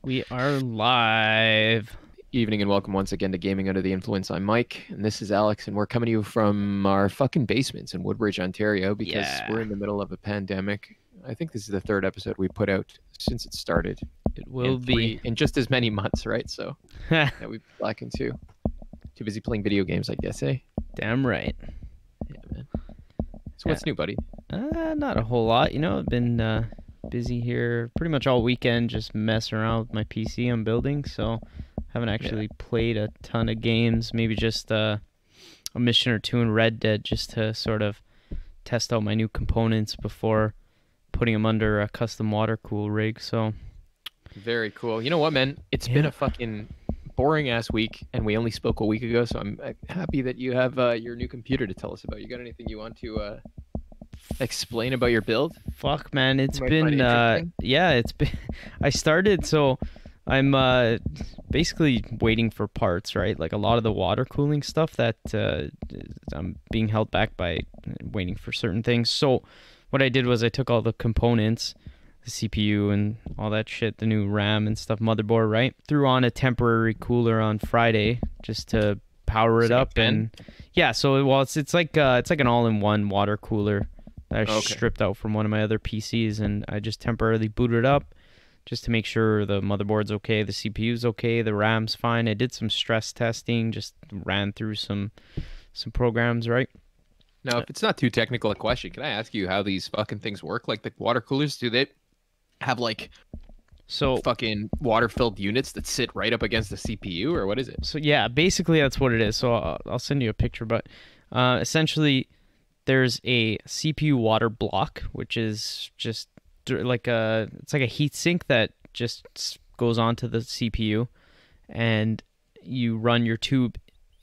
We are live. Evening and welcome once again to Gaming Under the Influence. I'm Mike, and this is Alex, and we're coming to you from our fucking basements in Woodbridge, Ontario, because we're in the middle of a pandemic. I think this is the third episode we put out since it started. It will be in just as many months, right? So yeah, we've been lacking too busy playing video games, I guess, eh? Damn right. Yeah, man. So what's new, buddy? Not a whole lot. I've been busy here pretty much all weekend, just messing around with my PC I'm building. So haven't actually played a ton of games. Maybe just a mission or two in Red Dead, just to sort of test out my new components before putting them under a custom water cool rig. So very cool. You know what, man? It's been a fucking boring ass week, and we only spoke a week ago, so I'm happy that you have your new computer to tell us about. You got anything you want to explain about your build? Fuck, man, it's been I started, so I'm basically waiting for parts, right? Like a lot of the water cooling stuff that I'm being held back by waiting for certain things. So what I did was I took all the components, the CPU and all that shit, the new RAM and stuff, motherboard, right? Threw on a temporary cooler on Friday just to power it up. And yeah, so it's like an all-in-one water cooler that I stripped out from one of my other PCs, and I just temporarily booted it up just to make sure the motherboard's okay, the CPU's okay, the RAM's fine. I did some stress testing, just ran through some programs, right? Now, if it's not too technical a question, can I ask you how these fucking things work? Like the water coolers, do they have like fucking water-filled units that sit right up against the CPU, or what is it? So yeah, basically that's what it is. So I'll send you a picture, but essentially there's a CPU water block, which is just like it's like a heat sink that just goes onto the CPU, and you run your tube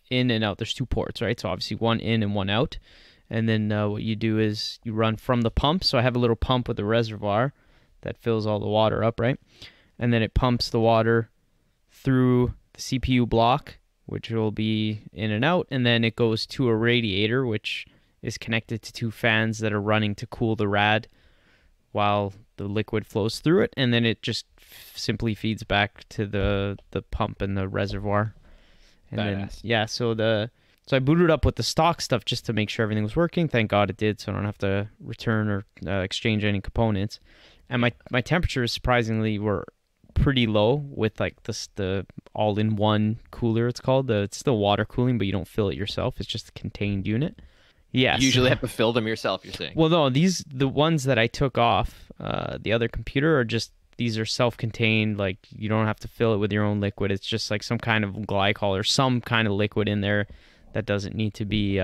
in and out. There's two ports, right? So obviously one in and one out. And then what you do is you run from the pump. So I have a little pump with a reservoir that fills all the water up, right? And then it pumps the water through the CPU block, which will be in and out. And then it goes to a radiator, which is connected to two fans that are running to cool the rad while the liquid flows through it. And then it just simply feeds back to the pump and the reservoir. And then, yeah, so I booted up with the stock stuff just to make sure everything was working. Thank God it did, so I don't have to return or exchange any components. And my temperatures surprisingly were pretty low with like the all-in-one cooler, it's called. It's still water cooling, but you don't fill it yourself. It's just a contained unit. Yes. You usually have to fill them yourself, you're saying? Well, no, the ones that I took off the other computer are just, these are self-contained, like you don't have to fill it with your own liquid. It's just like some kind of glycol or some kind of liquid in there that doesn't need to be,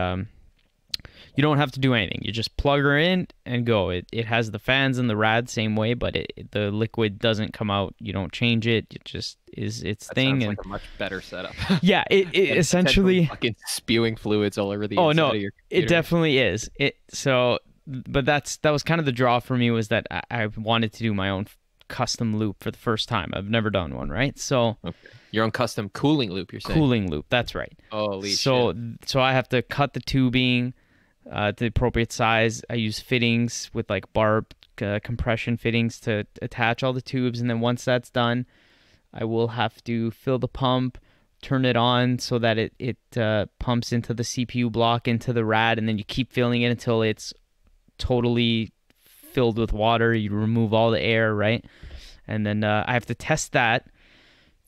you don't have to do anything. You just plug her in and go. It has the fans and the rad same way, but the liquid doesn't come out. You don't change it. It just is its thing. Sounds like a much better setup. Yeah, it essentially fucking spewing fluids all over the inside of your computer. It definitely is. But that was kind of the draw for me, was that I wanted to do my own custom loop for the first time. I've never done one, right? So your own custom cooling loop, you're saying? Cooling loop, that's right. Holy shit. So I have to cut the tubing to the appropriate size. I use fittings with like barb compression fittings to attach all the tubes, and then once that's done, I will have to fill the pump, turn it on so that it pumps into the CPU block, into the rad, and then you keep filling it until it's totally filled with water. You remove all the air, right? And then I have to test that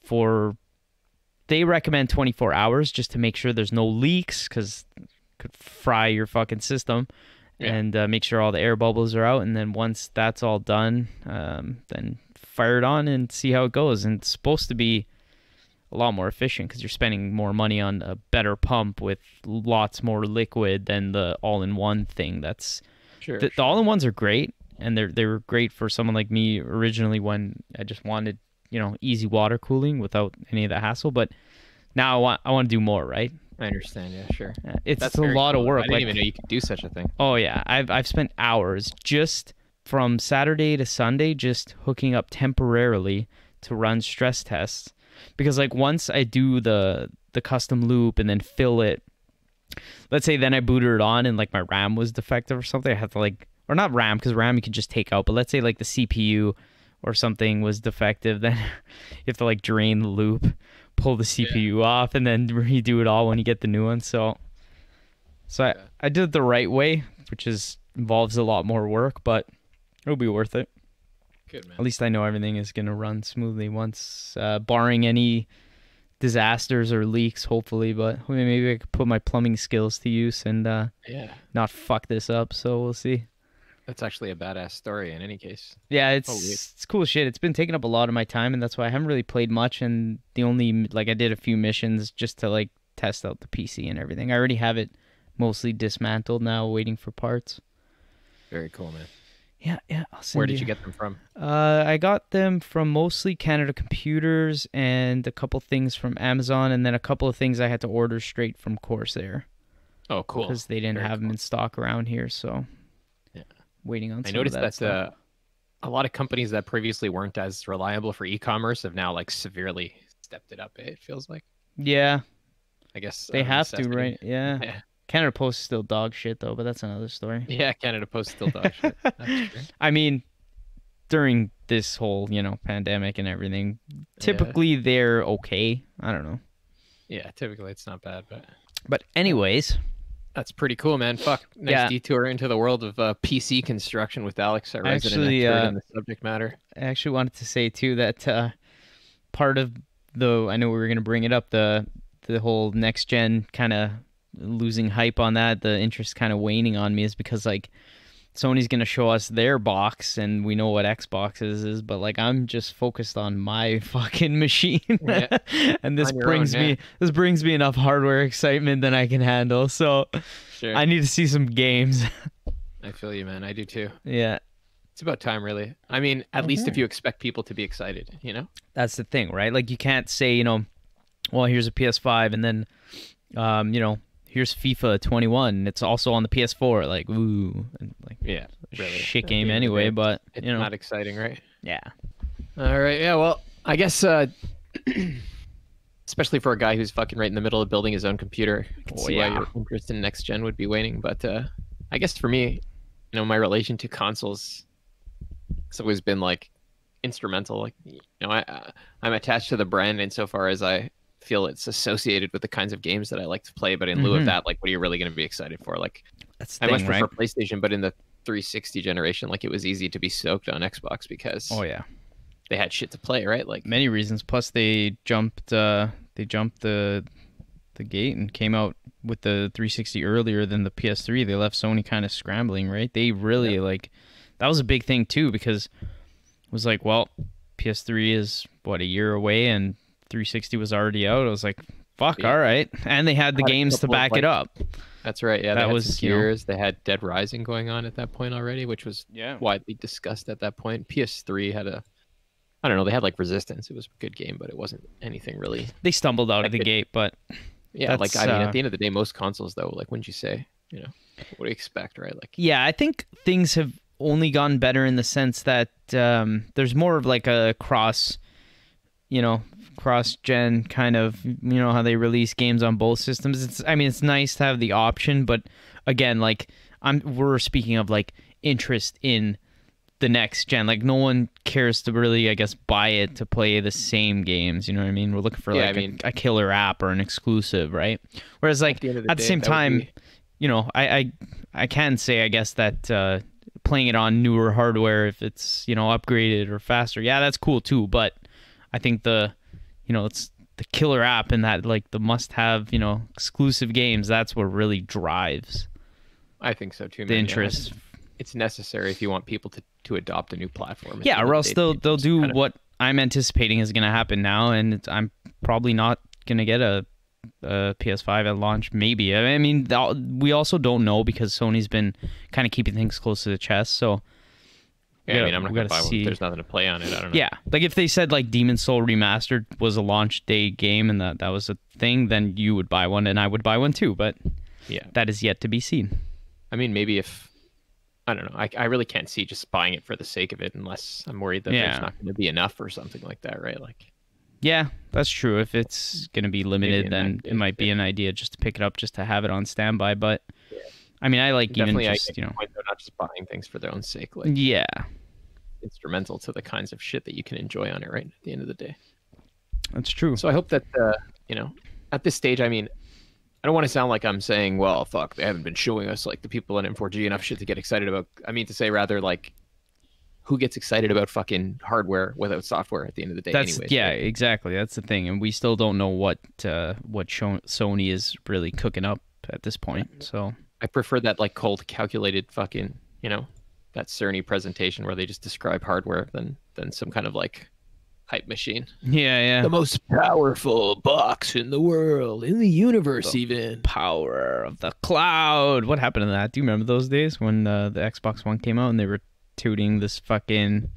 for, they recommend 24 hours just to make sure there's no leaks, because it could fry your fucking system. And make sure all the air bubbles are out. And then once that's all done, then fire it on and see how it goes. And it's supposed to be a lot more efficient because you're spending more money on a better pump with lots more liquid than the all-in-one thing. That's the all-in-ones are great, and they were great for someone like me originally when I just wanted, easy water cooling without any of the hassle. But now I want to do more, right? I understand. Yeah, sure. It's a lot of work. I didn't even know you could do such a thing. Oh yeah, I've spent hours just from Saturday to Sunday just hooking up temporarily to run stress tests, because like once I do the custom loop and then fill it, let's say then I booted it on and like my RAM was defective or something, I have to like, or not RAM, because RAM you can just take out, but let's say like the CPU or something was defective, then you have to like drain the loop, pull the CPU off, and then redo it all when you get the new one. So I did it the right way, which involves a lot more work, but it'll be worth it. Good, man. At least I know everything is gonna run smoothly once, barring any disasters or leaks, hopefully. But maybe I could put my plumbing skills to use and not fuck this up. So we'll see. That's actually a badass story in any case. Yeah, it's cool shit. It's been taking up a lot of my time, and that's why I haven't really played much. And the only I did a few missions just to like test out the PC and everything. I already have it mostly dismantled now, waiting for parts. Very cool, man. Yeah. I'll send Where did you get them from? I got them from mostly Canada Computers and a couple things from Amazon, and then a couple of things I had to order straight from Corsair. Oh, cool. Because they didn't have them in stock around here, so waiting on. I noticed that a lot of companies that previously weren't as reliable for e-commerce have now like severely stepped it up. It feels like. Yeah. I guess they have to, right? Yeah. Canada Post is still dog shit though, but that's another story. Yeah, Canada Post is still dog shit. That's true. I mean, during this whole, pandemic and everything, typically they're okay. I don't know. Yeah, typically it's not bad, but anyways, that's pretty cool, man. Fuck, nice detour into the world of PC construction with Alex, our resident expert in the subject matter. I actually wanted to say too that part of I know we were gonna bring it up, the whole next gen kind of losing hype on that, the interest kind of waning on me, is because like Sony's gonna show us their box and we know what Xbox is, but like I'm just focused on my fucking machine. And this brings me enough hardware excitement than I can handle, so I need to see some games. I feel you, man. I do too. Yeah, it's about time, really. I mean, at least if you expect people to be excited, that's the thing, right? Like you can't say, well, here's a PS5 and then here's FIFA 21. It's also on the PS4. Like, ooh, and like, really shit game anyway. But it's not exciting, right? Yeah. All right. Yeah. Well, I guess, especially for a guy who's fucking right in the middle of building his own computer, I can see why your interest in next gen would be waning. But I guess for me, my relation to consoles has always been like instrumental. Like, I'm attached to the brand insofar as I feel it's associated with the kinds of games that I like to play, but in lieu of that, like, what are you really going to be excited for? Like, I much prefer PlayStation, but in the 360 generation, like, it was easy to be soaked on Xbox because they had shit to play, right? Like, many reasons. Plus, they jumped the gate and came out with the 360 earlier than the PS3. They left Sony kind of scrambling, right? They really like that was a big thing too, because it was like, well, PS3 is a year away and 360 was already out. I was like, fuck, all right. And they had the games to back it up. That's right. Yeah, that was Gears. They had Dead Rising going on at that point already, which was widely discussed at that point. PS3 had I don't know, they had like Resistance. It was a good game, but it wasn't anything really. They stumbled out of the gate, but like, I mean, at the end of the day, most consoles though, like, wouldn't you say, what do you expect, right? Like, yeah, I think things have only gotten better in the sense that there's more of like a cross-gen kind of, how they release games on both systems. It's nice to have the option, but again, like we're speaking of like interest in the next gen. Like no one cares to really, I guess, buy it to play the same games. You know what I mean? We're looking for a killer app or an exclusive, right? Whereas like at the same time, I can say, I guess, that playing it on newer hardware, if it's upgraded or faster, that's cool too. But I think it's the killer app and that like the must-have, exclusive games. That's what really drives. I think so too. The interest. It's necessary if you want people to adopt a new platform. Yeah, or else they'll do what I'm anticipating is going to happen now, and I'm probably not going to get a PS5 at launch. Maybe. I mean, we also don't know because Sony's been kind of keeping things close to the chest. So. Yeah, I'm not going to buy one. There's nothing to play on it. I don't know. Yeah, like if they said like Demon's Soul Remastered was a launch day game and that was a thing, then you would buy one and I would buy one too. But that is yet to be seen. I mean, maybe if, I don't know. I really can't see just buying it for the sake of it unless I'm worried that there's not going to be enough or something like that, right? Like. Yeah, that's true. If it's going to be limited, then it might be an idea just to pick it up, just to have it on standby. But I mean, I like definitely, even just, not just buying things for their own sake. Like, instrumental to the kinds of shit that you can enjoy on it, right? At the end of the day. That's true. So I hope that, at this stage, I mean, I don't want to sound like I'm saying, well, fuck, they haven't been showing us like the people in M4G enough shit to get excited about. I mean to say rather like, who gets excited about fucking hardware without software at the end of the day? That's anyways, yeah, right? exactly. That's the thing, and we still don't know what Sony is really cooking up at this point. So I prefer that like cold, calculated fucking, that Cerny presentation where they just describe hardware than some kind of like hype machine. yeah, The most powerful box in the world, in the universe, even. Power of the cloud. What happened to that? Do you remember those days when the Xbox One came out and they were touting this fucking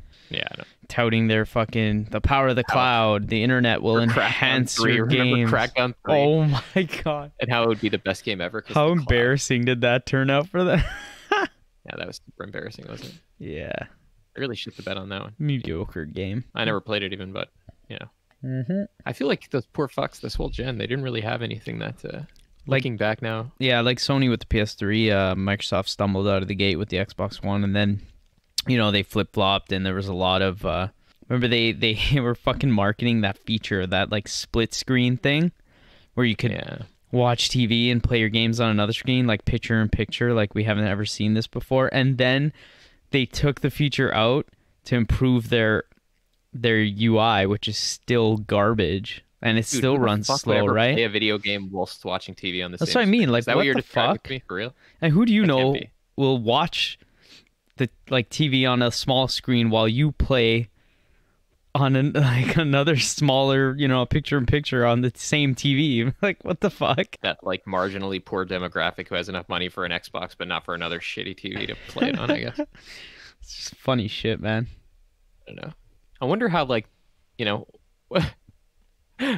touting their fucking the power of the cloud, the internet will enhance your games. Crackdown 3. Oh my god. And how it would be the best game ever. How embarrassing did that turn out for them? Yeah, that was super embarrassing, wasn't it? Yeah. I really shit the bed on that one. Mediocre game. I never played it even, but Mm-hmm. I feel like those poor fucks this whole gen, they didn't really have anything that looking back now. Yeah, like Sony with the PS3, Microsoft stumbled out of the gate with the Xbox One, and then they flip-flopped, and there was a lot of remember they were fucking marketing that feature, that like split screen thing where you could watch TV and play your games on another screen, like picture in picture, like we haven't ever seen this before. And then they took the feature out to improve their UI, which is still garbage, and it still runs slow, right? Play a video game whilst watching TV on the That's same what I mean. screen. Like, is that what you're the describing fuck? to me for real? And who do you That know can't be. will watch the TV on a small screen while you play on another smaller, picture in picture on the same TV? Like, what the fuck? That like marginally poor demographic who has enough money for an Xbox but not for another shitty TV to play it on, I guess. It's just funny shit, man. I don't know. I wonder how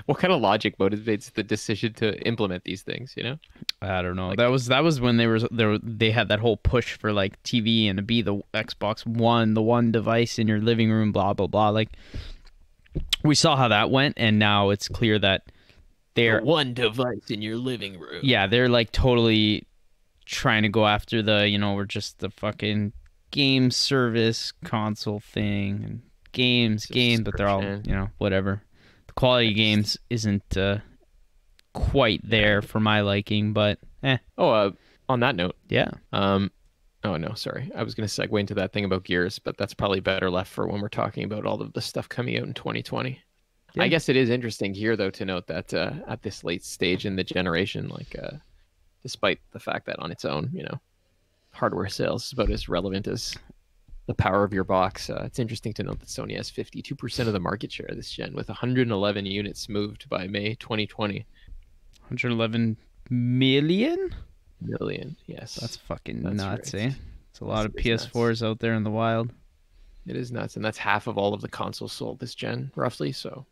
what kind of logic motivates the decision to implement these things, I don't know. That was when they had that whole push for like TV and to be the Xbox One, the one device in your living room, blah blah blah. Like, we saw how that went, and now it's clear that they're the one device in your living room. Yeah, they're like totally trying to go after we're just the fucking game service console thing and games, but they're all whatever. The quality of games isn't quite there for my liking, but on that note, oh no, sorry, I was going to segue into that thing about Gears, but that's probably better left for when we're talking about all of the stuff coming out in 2020. I guess it is interesting here though to note that at this late stage in the generation, like despite the fact that on its own hardware sales is about as relevant as the power of your box, it's interesting to note that Sony has 52% of the market share this gen, with 111 units moved by May 2020. 111 million? Yes. That's fucking nuts, right. It's a lot of PS4s out there in the wild. It is nuts, and that's half of all of the consoles sold this gen, roughly, so...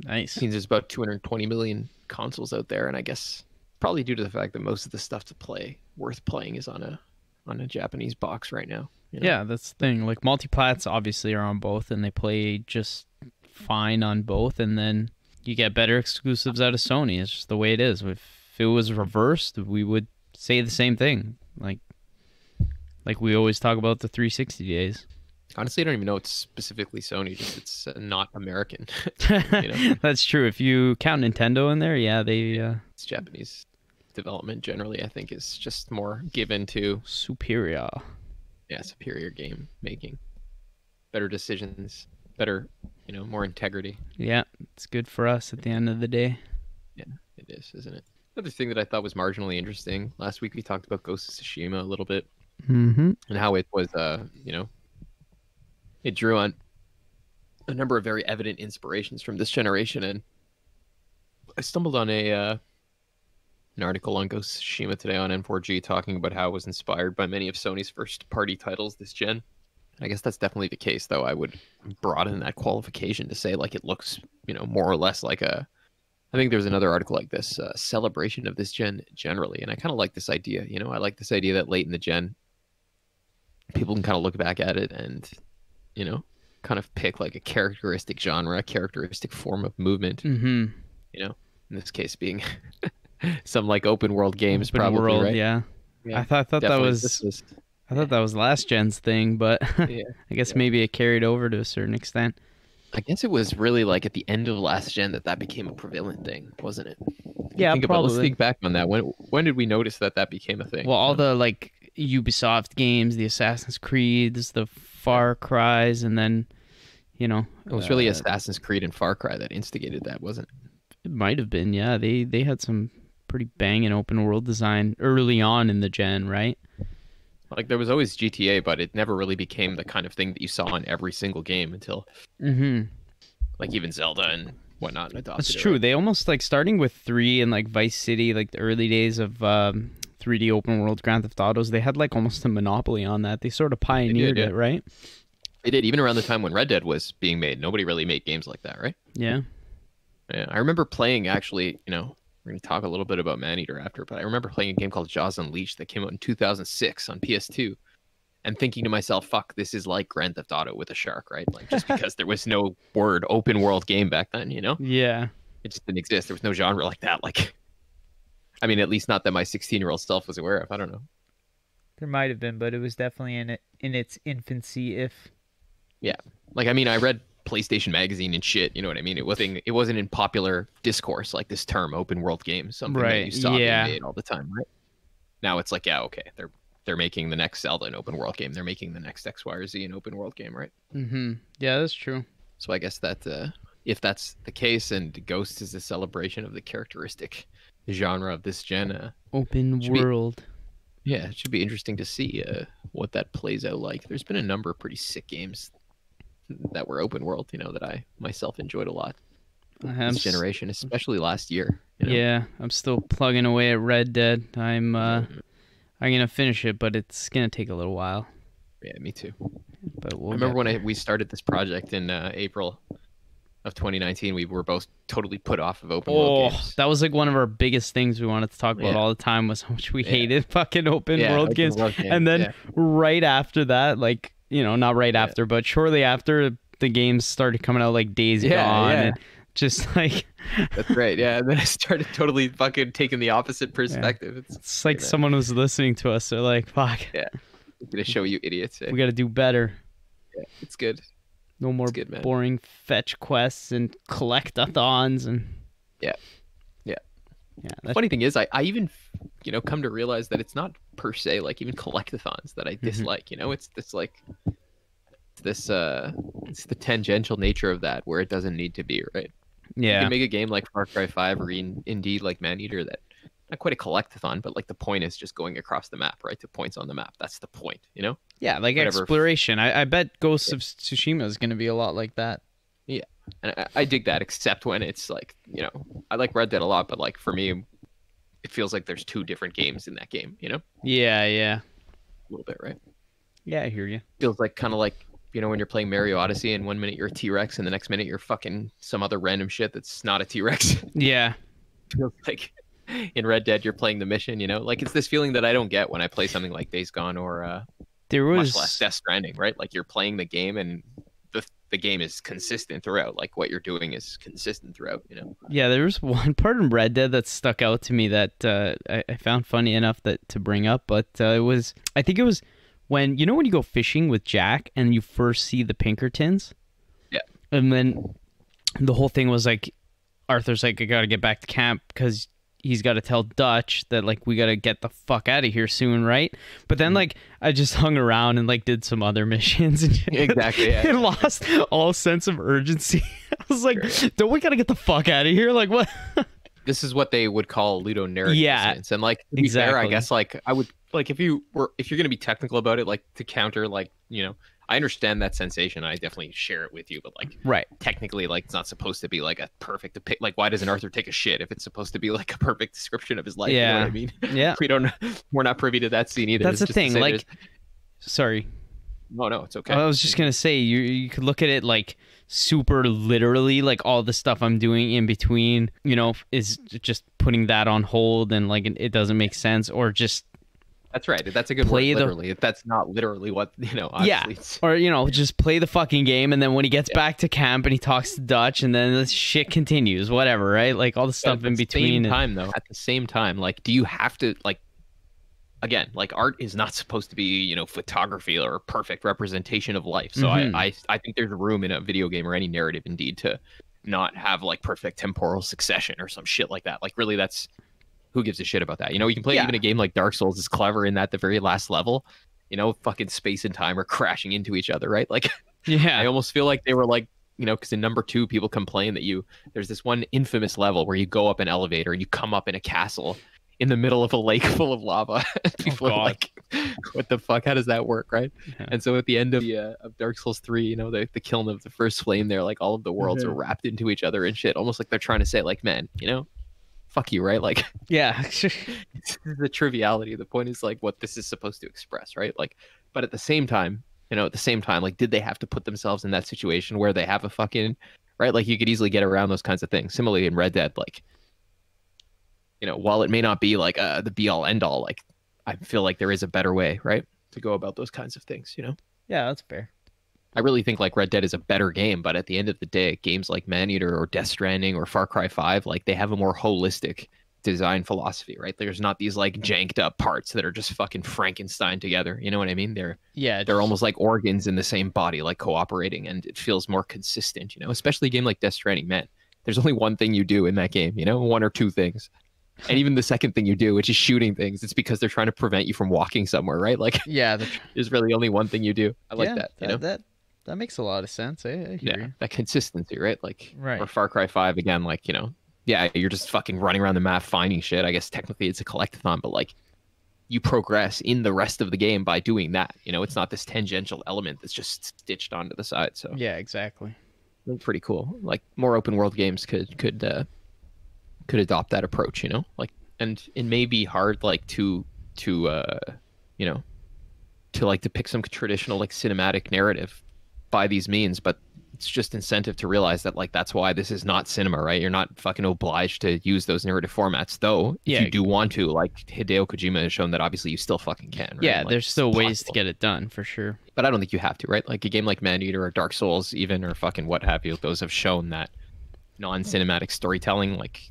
Nice. It means there's about 220 million consoles out there, and I guess probably due to the fact that most of the stuff to play, worth playing, is on a Japanese box right now. Yeah, that's the thing. Like, multiplats obviously are on both, and they play just fine on both, and then you get better exclusives out of Sony. It's just the way it is. If it was reversed, we would say the same thing. Like we always talk about the 360 days. Honestly, I don't even know it's specifically Sony. Just it's not American. That's true. If you count Nintendo in there, yeah, it's Japanese development generally. I think is just more given to superior game making, better decisions, better, more integrity. Yeah, it's good for us at the end of the day. Yeah, it is, isn't it? Another thing that I thought was marginally interesting. Last week we talked about Ghost of Tsushima a little bit, and how it was, it drew on a number of very evident inspirations from this generation. And I stumbled on an article on Ghost of Tsushima today on N4G talking about how it was inspired by many of Sony's first-party titles this gen. I guess that's definitely the case, though. I would broaden that qualification to say, like, it looks, more or less like a... I think there's another article like this, celebration of this gen generally. And I kind of like this idea, I like this idea that late in the gen, people can kind of look back at it and, kind of pick like a characteristic genre, a characteristic form of movement, in this case being some like open world games, probably, right? Yeah. I thought that was I thought that was last gen's thing, but Yeah. I guess Yeah. maybe it carried over to a certain extent. I guess it was really like at the end of last gen that became a prevalent thing, wasn't it? If you Yeah, think about, let's probably. think back on that. When did we notice that became a thing? Well, all You know? the like Ubisoft games, the Assassin's Creeds, the Far Cries, and then you know, It was really Assassin's Creed and Far Cry that instigated that, wasn't it? it might have been. Yeah, they had some pretty banging open world design early on in the gen, right? Like there was always GTA, but it never really became the kind of thing that you saw in every single game until like even Zelda and whatnot adopted That's it, true. right? They almost like starting with 3 and like Vice City, like the early days of 3D open world Grand Theft Autos. They had like almost a monopoly on that. They sort of They did, pioneered yeah. it, right? They did. Even around the time when Red Dead was being made, nobody really made games like that, right? Yeah. Yeah, I remember playing actually, we're going to talk a little bit about Maneater after, but I remember playing a game called Jaws Unleashed that came out in 2006 on PS2 and thinking to myself, fuck, this is like Grand Theft Auto with a shark, right? Like just because there was no word open world game back then, Yeah. It just didn't exist. There was no genre like that. Like, I mean, at least not that my 16-year-old self was aware of. I don't know. There might have been, but it was definitely in its infancy. If Yeah. Like, I mean, I read PlayStation Magazine and shit. You know what I mean? It wasn't in popular discourse like this term, open world game, something that Right, you saw yeah. being made all the time, right? Now it's like, yeah, okay, they're making the next Zelda an open world game. They're making the next X, Y, or Z an open world game, right? Yeah, that's true. So I guess that if that's the case, and Ghost is a celebration of the characteristic genre of this gen, Open Should be- world. yeah, it should be interesting to see what that plays out like. There's been a number of pretty sick games that were open world, that I myself enjoyed a lot this generation, especially last year. Yeah, I'm still plugging away at Red Dead. I'm gonna finish it, but it's gonna take a little while. Yeah, me too. But I we'll remember get when we started this project in April of 2019. We were both totally put off of open world games. that was like one of our biggest things we wanted to talk about Yeah. all the time was how much we hated fucking open world open games. world games, And then yeah. right after that, like, not right after, but shortly after, the games started coming out like Days Gone. Yeah. And just like That's right. Yeah, and then I started totally fucking taking the opposite perspective. it's like someone was listening to us. They're like, fuck, Yeah, I'm gonna show you idiots. we got to do better. Yeah, it's good. No more good, man. boring fetch quests and collectathons and Yeah. that's Funny thing is, I even come to realize that it's not per se like even collectathons that I dislike. It's this like it's the tangential nature of that where it doesn't need to be, right. You yeah. can make a game like Far Cry 5 or indeed like Maneater that not quite a collectathon, but like the point is just going across the map, right? To points on the map. That's the point, Yeah, like whatever. exploration. I bet Ghost of Tsushima is going to be a lot like that. Yeah, and I dig that, except when it's like, I like Red Dead a lot, but like for me, it feels like there's two different games in that game, a Yeah. little bit, right? Yeah, I hear you. Feels like kind of like, when you're playing Mario Odyssey and 1 minute you're a T-Rex and the next minute you're fucking some other random shit that's not a T-Rex. Yeah. Feels like in Red Dead you're playing the mission, like it's this feeling that I don't get when I play something like Days Gone or There was much less Death Stranding, right? Like you're playing the game and the game is consistent throughout. Like what you're doing is consistent throughout, Yeah, there was one part in Red Dead that stuck out to me that I found funny enough that to bring up, but I think it was when when you go fishing with Jack and you first see the Pinkertons. Yeah. And then the whole thing was like Arthur's like, I gotta get back to camp because he's got to tell Dutch that like we got to get the fuck out of here soon, right? But then like I just hung around and like did some other missions and Exactly, yeah. it lost all sense of urgency. I was like, don't we got to get the fuck out of here? Like what? This is what they would call ludonarrative Yeah, dissonance. And like to be fair, I exactly. guess like I would like if you're gonna be technical about it, like to counter like I understand that sensation. I definitely share it with you, but like Right. technically, like it's not supposed to be like a perfect like why doesn't Arthur take a shit if it's supposed to be like a perfect description of his life? You know Yeah. what I mean? Yeah. We're not privy to that scene either. That's It's the just to thing. say Like, there's- sorry. no, it's okay. I was just gonna say you could look at it like super literally, like all the stuff I'm doing in between, is just putting that on hold and like it doesn't make sense, or just That's right. That's a good play word. the- Literally, if that's not literally what obviously yeah, it's- or just play the fucking game, and then when he gets back to camp and he talks to Dutch, and then this shit continues, whatever, right? Like all the stuff in between. At the same time, like, do you have to like? again, like art is not supposed to be, you know, photography or a perfect representation of life. So Mhm. I think there's room in a video game or any narrative indeed to not have like perfect temporal succession or some shit like that. Like really, that's who gives a shit about that? You know, you can play Yeah. even a game like Dark Souls is clever in that the very last level, you know, fucking space and time are crashing into each other, right? Like Yeah. I almost feel like they were like, you know, because in number 2, people complain that there's this one infamous level where you go up an elevator and you come up in a castle in the middle of a lake full of lava. People are God. like, what the fuck? How does that work, right? Yeah. And so at the end of Dark Souls 3, you know, the killing of the first flame there, like all of the worlds are wrapped into each other and shit, almost like they're trying to say, like, man, you know, fuck you, right? Like, Yeah. it's the triviality. The point is like what this is supposed to express, right? Like, but at the same time, you know, like, did they have to put themselves in that situation where they have a fucking, right? Like, you could easily get around those kinds of things. Similarly, in Red Dead, like, you know, while it may not be like the be all end all, like, I feel like there is a better way, right, to go about those kinds of things, you know? Yeah, that's fair. I really think like Red Dead is a better game, but at the end of the day, games like Maneater or Death Stranding or Far Cry 5, like, they have a more holistic design philosophy, right? There's not these like janked up parts that are just fucking Frankenstein together. You know what I mean? They're almost like organs in the same body, like cooperating, and it feels more consistent, you know, especially a game like Death Stranding, man. There's only one thing you do in that game, you know, one or two things. And even the second thing you do, which is shooting things, it's because they're trying to prevent you from walking somewhere, right? Like, Yeah, there's really only one thing you do. I like yeah, that, you know? that makes a lot of sense. I hear you. That consistency, right? Like, Right. or Far Cry 5, again, like, you know, yeah, you're just fucking running around the map finding shit. I guess technically it's a collectathon, but like, you progress in the rest of the game by doing that. You know, it's not this tangential element that's just stitched onto the side. So Yeah, exactly. it's pretty cool. Like, more open world games could adopt that approach, you know? Like, and it may be hard, like, to you know, to like depict some traditional like cinematic narrative by these means, but it's just incentive to realize that, like, that's why this is not cinema, right? You're not fucking obliged to use those narrative formats, though. If Yeah. you do want to, like, Hideo Kojima has shown that obviously you still fucking can, right? Yeah, Like, there's it's still ways to possible. get it done for sure. But I don't think you have to, right? Like a game like Maneater or Dark Souls, even, or fucking what have you, those have shown that non-cinematic storytelling, like,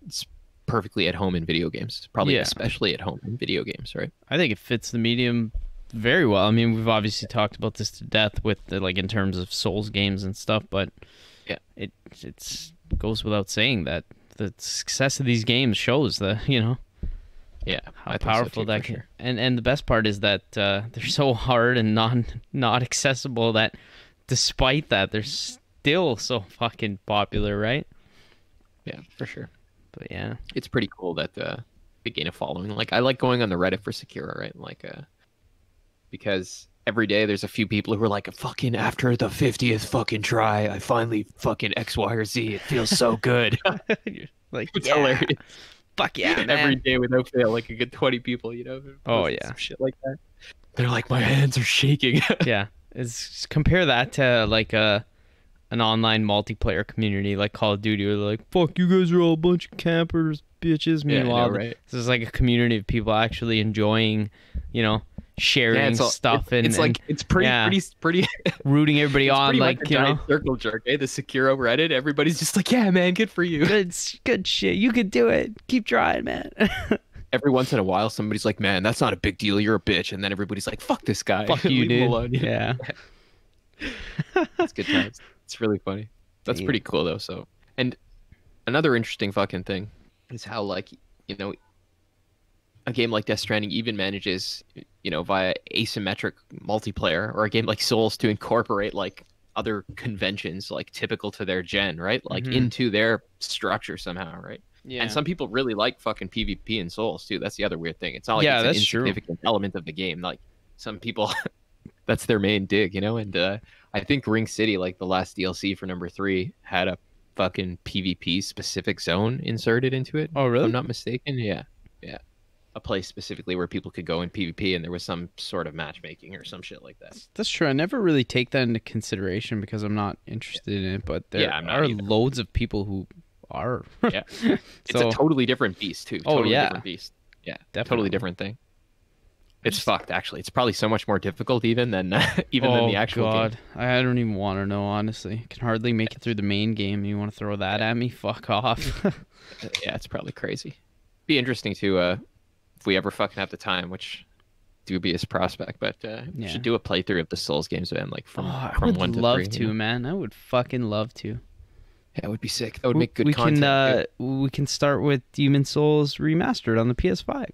it's perfectly at home in video games. Probably Yeah. especially at home in video games, right? I think it fits the medium very well. I mean, we've obviously talked about this to death with the, like, in terms of Souls games and stuff, but Yeah. it's goes without saying that the success of these games shows that, you know, Yeah, how I think so powerful too, that for can. sure. And the best part is that they're so hard and not accessible that despite that they're still so fucking popular, right? Yeah, for sure. But yeah. It's pretty cool that they gain a following. Like, I like going on the Reddit for Sekiro, right? Like, because every day there's a few people who are like, fucking after the 50th fucking try, I finally fucking X, Y, or Z. It feels so good. Like, It's yeah, hilarious. fuck yeah, man. Every day without fail, like a good 20 people, you know? Oh, posting yeah. some shit like that. They're like, my hands are shaking. Yeah, it's compare that to like an online multiplayer community like Call of Duty, where they're like, fuck, you guys are all a bunch of campers, bitches. Yeah, I know, Meanwhile, right? this is like a community of people actually enjoying, you know, sharing stuff and it's like, it's pretty, yeah. pretty rooting everybody it's on, pretty like, much a you know, giant circle jerk, eh? The Sekiro Reddit, everybody's just like, yeah, man, good for you. good shit. You could do it. Keep trying, man. Every once in a while, somebody's like, man, that's not a big deal. You're a bitch. And then everybody's like, fuck this guy. Fuck you, Leave him dude. alone. Yeah. It's good times. It's really funny. That's Yeah. pretty cool, though. So, and another interesting fucking thing is how, like, you know, a game like Death Stranding even manages, you know, via asymmetric multiplayer, or a game like Souls to incorporate, like, other conventions, like, typical to their gen, right? Like, Mhm. into their structure somehow, right? Yeah. And some people really like fucking PvP in Souls too. That's the other weird thing. It's not like Yeah, it's that's an true. insignificant element of the game. Like, some people, that's their main dig, you know. And I think Ring City, like the last DLC for number 3, had a fucking PvP specific zone inserted into it. Oh, really? If I'm not mistaken. Yeah, a place specifically where people could go in PvP, and there was some sort of matchmaking or some shit like that. That's true. I never really take that into consideration because I'm not interested in it, but there Yeah, I'm not are either. loads of people who are. Yeah, it's So- a totally different beast too. Oh, Totally yeah. different beast. Yeah, Definitely. totally different thing. It's fucked, actually. It's probably so much more difficult even than than the actual God. game. I don't even want to know, honestly. Can hardly make it through the main game. You want to throw that at me? Fuck off. Yeah, it's probably crazy. Be interesting to if we ever fucking have the time, which dubious prospect, but we should do a playthrough of the Souls games, man. Like from I from would 1 to love 3. to, man. I would fucking love to. Yeah, it would be sick. That would make good content. We can start with Demon Souls Remastered on the PS5.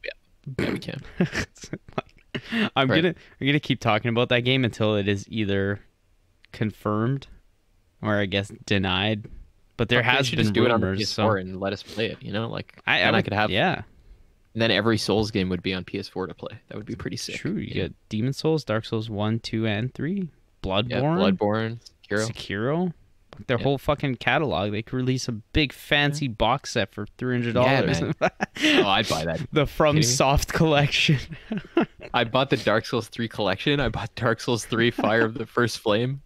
Yeah, we can. I'm gonna keep talking about that game until it is either confirmed or I guess denied. But there has been just do it on the rumors, PS4 and let us play it. Like I could have. Yeah. And then every Souls game would be on PS4 to play. That would be pretty sick. True. You get Demon Souls, Dark Souls 1, 2, and 3, Bloodborne, Bloodborne, Sekiro. Their whole fucking catalog. They could release a big fancy box set for $300. Oh, I'd buy that. The From Soft collection. I bought the Dark Souls 3 collection. I bought Dark Souls 3 Fire of the First Flame.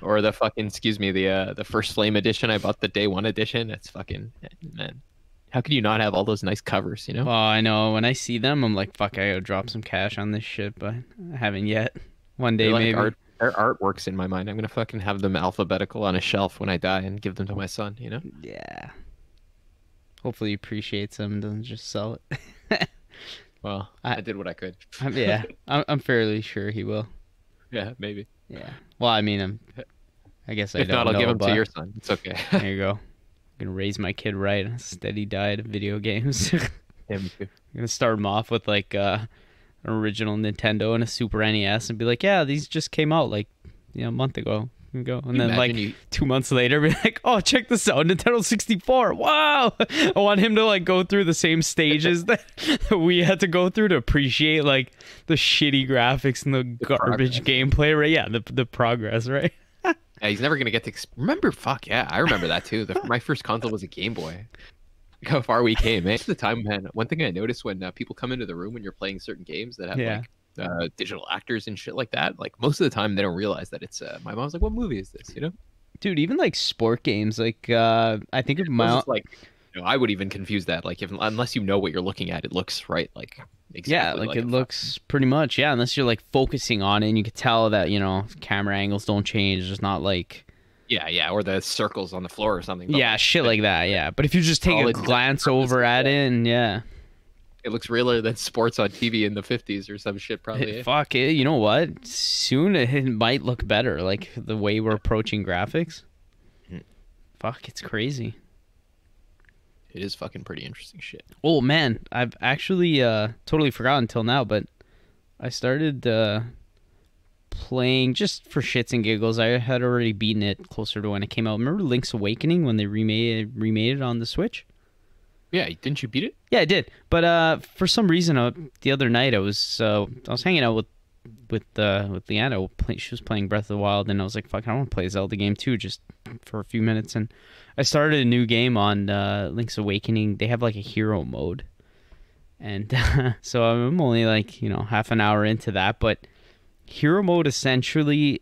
Or the fucking, the First Flame edition. I bought the Day 1 edition. It's fucking, man. How could you not have all those nice covers, Oh, I know. When I see them, I'm like, fuck, I gotta drop some cash on this shit, but I haven't yet. One day, maybe. Their artworks in my mind. I'm gonna fucking have them alphabetical on a shelf when I die and give them to my son. Yeah. Hopefully, he appreciates them and doesn't just sell it. Well, I did what I could. I'm fairly sure he will. Yeah, maybe. Yeah. Well, I mean, I guess I if don't not, I'll know, give them but to your son. It's okay. There you go. I'm gonna raise my kid right on a steady diet of video games. Yeah, me too. I'm gonna start him off with like an original Nintendo and a Super NES and be like, yeah, these just came out like a month ago. And then like 2 months later, be like, oh, check this out, Nintendo 64. Wow. I want him to like go through the same stages that we had to go through to appreciate like the shitty graphics and the garbage gameplay, right? Yeah, the progress, right? Yeah, he's never gonna get to remember. Fuck yeah, I remember that too. My first console was a Game Boy. Look how far we came, man. At the time, man. One thing I noticed when people come into the room when you're playing certain games that have like digital actors and shit like that, like most of the time they don't realize that it's. My mom's like, "What movie is this?" Dude, even like sport games, like I think of my like, I would even confuse that. Like, unless you know what you're looking at, it looks right. Like, exactly like it looks pretty much unless you're like focusing on it and you can tell that camera angles don't change. It's not like or the circles on the floor or something. Shit like that. But if you just take a glance over at it and it looks realer than sports on TV in the 50s or some shit, probably. Fuck it. You know what? Soon it might look better, like the way we're approaching graphics. Fuck, it's crazy. It is fucking pretty interesting shit. Oh, man. I've actually totally forgotten until now, but I started playing just for shits and giggles. I had already beaten it closer to when it came out. Remember Link's Awakening when they remade it on the Switch? Yeah, didn't you beat it? Yeah, I did. But for some reason, the other night I was hanging out with Leanna. She was playing Breath of the Wild, and I was like, "Fuck, I want to play a Zelda game too, just for a few minutes." And I started a new game on Link's Awakening. They have like a hero mode, and so I'm only like half an hour into that. But hero mode essentially,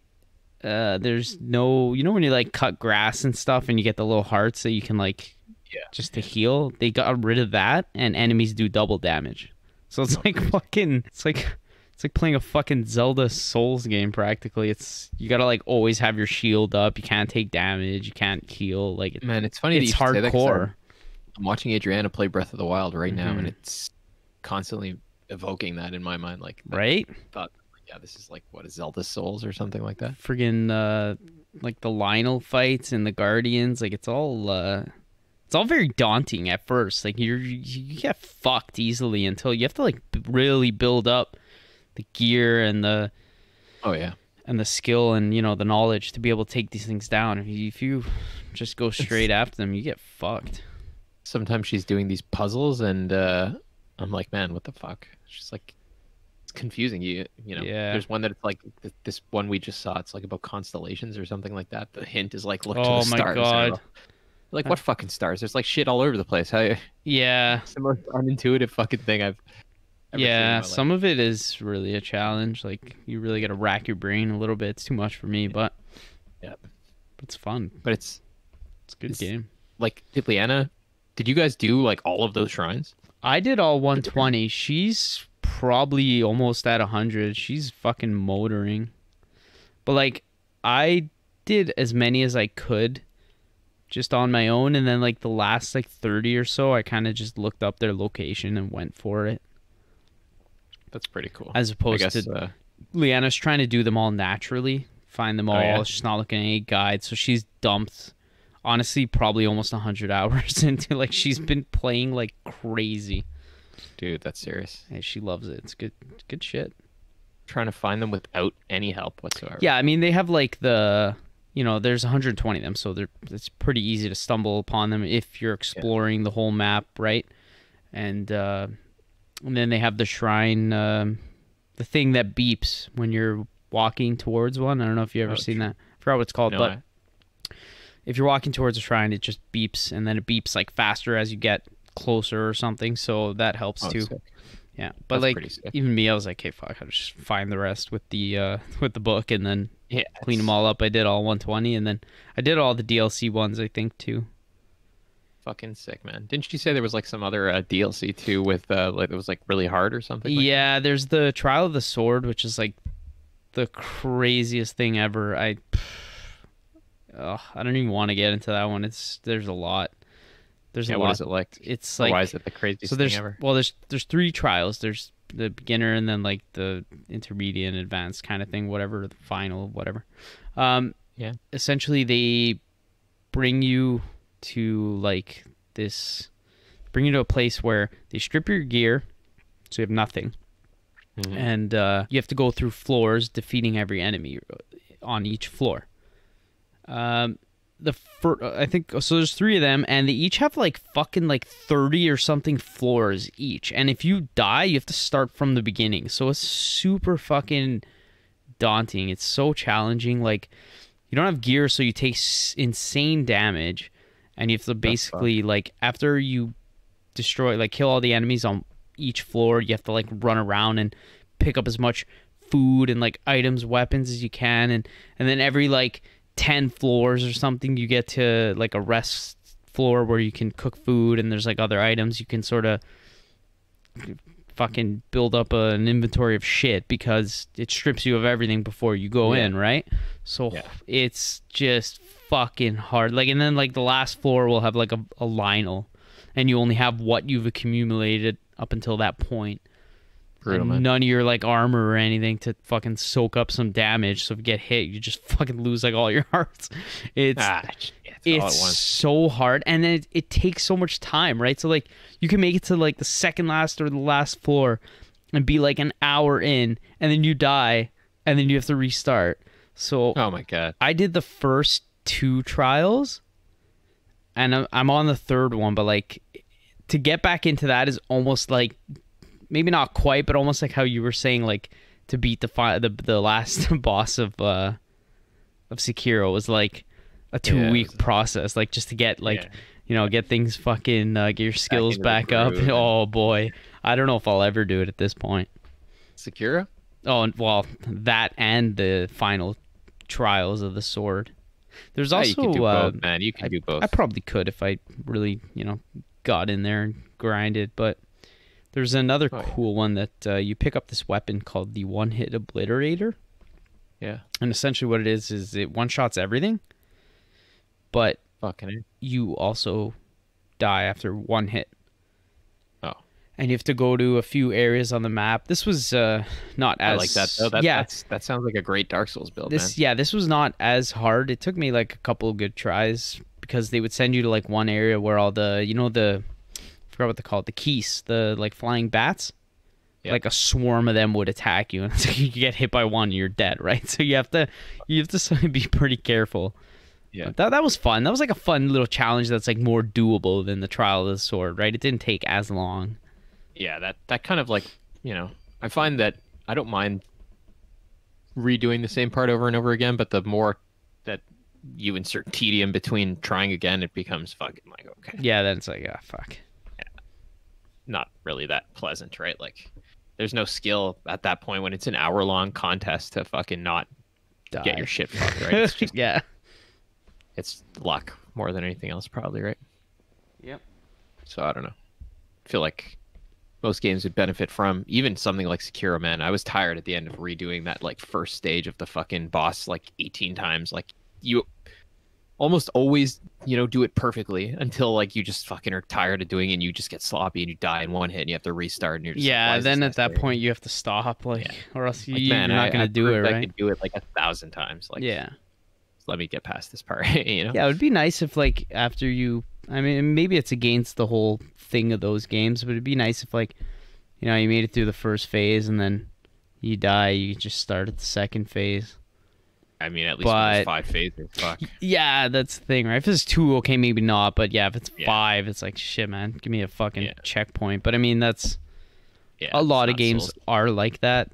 there's no when you like cut grass and stuff, and you get the little hearts that you can like. Yeah. Just to heal, they got rid of that, and enemies do double damage. So it's like fucking, it's like playing a fucking Zelda Souls game practically. You gotta like always have your shield up. You can't take damage. You can't heal. Like man, it's funny. It's that you hardcore. Say that I'm watching Adriana play Breath of the Wild right now, and it's constantly evoking that in my mind. Like right? Thought, this is like what is Zelda Souls or something like that. Friggin' like the Lionel fights and the Guardians. Like it's all very daunting at first. Like you get fucked easily until you have to like really build up the gear and the and the skill and the knowledge to be able to take these things down. If you just go straight after them, you get fucked. Sometimes she's doing these puzzles and I'm like, man, what the fuck? She's like, it's confusing. There's one that it's like this one we just saw. It's like about constellations or something like that. The hint is like, look to the stars. Oh my god. Like, what fucking stars? There's like shit all over the place. Yeah. It's the most unintuitive fucking thing I've ever seen in my life. Some of it is really a challenge. Like, you really got to rack your brain a little bit. It's too much for me, but it's fun. But it's a good game. Like, Leanna, did you guys do like all of those shrines? I did all 120. She's probably almost at 100. She's fucking motoring. But like, I did as many as I could just on my own, and then like the last like 30 or so, I kind of just looked up their location and went for it. That's pretty cool. As opposed I guess, to Leanna's trying to do them all naturally, find them all. Oh, yeah? She's not looking at any guides, so she's dumped. Honestly, probably almost 100 hours into like she's been playing like crazy. Dude, that's serious. Hey, she loves it. It's good shit. Trying to find them without any help whatsoever. Yeah, I mean they have like there's 120 of them, so it's pretty easy to stumble upon them if you're exploring the whole map, right? And then they have the shrine, the thing that beeps when you're walking towards one. I don't know if you ever seen that. I forgot what it's called, but if you're walking towards a shrine, it just beeps, and then it beeps like faster as you get closer or something. So that helps too. Sick. Yeah, but That's like even me, I was like, hey, fuck, I'll just find the rest with the book, and then clean them all up. I did all 120, and then I did all the DLC ones, I think, too. Fucking sick, man. Didn't you say there was like some other DLC too with like it was like really hard or something? Yeah, there's the Trial of the Sword, which is like the craziest thing ever. I don't even want to get into that one. There's a lot. There's a lot. What is it like? It's like, why is it the craziest thing ever? Well, there's 3 trials. There's the beginner, and then like the intermediate and advanced kind of thing, whatever, the final, whatever. Essentially they bring you to a place where they strip your gear, so you have nothing. Mm-hmm. And you have to go through floors, defeating every enemy on each floor. I think so. There's 3 of them, and they each have like fucking like 30 or something floors each. And if you die, you have to start from the beginning. So it's super fucking daunting. It's so challenging. Like, you don't have gear, so you take insane damage, and you have to basically like after you destroy, like kill all the enemies on each floor, you have to like run around and pick up as much food and like items, weapons as you can, and then every like 10 floors or something, you get to like a rest floor where you can cook food, and there's like other items you can sort of fucking build up an inventory of shit, because it strips you of everything before you go in, right? So it's just fucking hard. Like, and then like the last floor will have like a Lionel, and you only have what you've accumulated up until that point. Brutal, man. None of your like armor or anything to fucking soak up some damage, so if you get hit, you just fucking lose like all your hearts. It's so hard, and then it takes so much time, right? So like you can make it to like the second last or the last floor and be like an hour in, and then you die, and then you have to restart. So oh my god, I did the first 2 trials, and I'm on the 3rd one, but like to get back into that is almost like, maybe not quite, but almost like how you were saying, like to beat the last boss of Sekiro was like a 2-week process, like just to get like get things fucking get your skills back up. Oh boy, I don't know if I'll ever do it at this point. Sekiro? Oh well, that and the final trials of the sword. There's also you can do both, man. You can do both. I probably could if I really got in there and grinded, but. There's another cool one that you pick up this weapon called the One-Hit Obliterator. Yeah. And essentially what it is it one-shots everything, but you also die after 1 hit. Oh. And you have to go to a few areas on the map. This was not as... I like that, though. That sounds like a great Dark Souls build, man. Yeah, this was not as hard. It took me like a couple of good tries, because they would send you to like one area where all the, I forgot what they call it, the keys, the like flying bats, like a swarm of them would attack you, and so you get hit by one, you're dead, right? So you have to be pretty careful. Yeah, that was fun. That was like a fun little challenge that's like more doable than the Trial of the Sword, right? It didn't take as long. Yeah, that kind of like, I find that I don't mind redoing the same part over and over again, but the more that you insert tedium between trying again, it becomes fucking like, okay. Yeah, then it's like, fuck. Not really that pleasant, right? Like, there's no skill at that point when it's an hour-long contest to fucking not get your shit fucked, right? It's just, it's luck more than anything else, probably, right? Yep. So I don't know. I feel like most games would benefit from even something like Sekiro, man. I was tired at the end of redoing that like first stage of the fucking boss like 18 times. Like almost always, you know, do it perfectly until like you just fucking are tired of doing it and you just get sloppy and you die in one hit and you have to restart and you're just like, why Yeah, is then this at that necessary? point you have to stop, like, Yeah. or else Like, you're man, not gonna do it, proved I right? could do it like 1,000 times. Like, Yeah. let me get past this part, you know? Yeah, it would be nice if, like, after you, I mean, maybe it's against the whole thing of those games, but it'd be nice if, like, you know, you made it through the first phase and then you die, you just start at the second phase. I mean, at least when But- there's 5 phases. Fuck. Yeah, that's the thing, right? If it's 2, okay, maybe not, but yeah, if it's Yeah. 5, it's like, shit, man, give me a fucking Yeah. checkpoint. But I mean, that's, Yeah, a it's lot of not games Souls. are like that,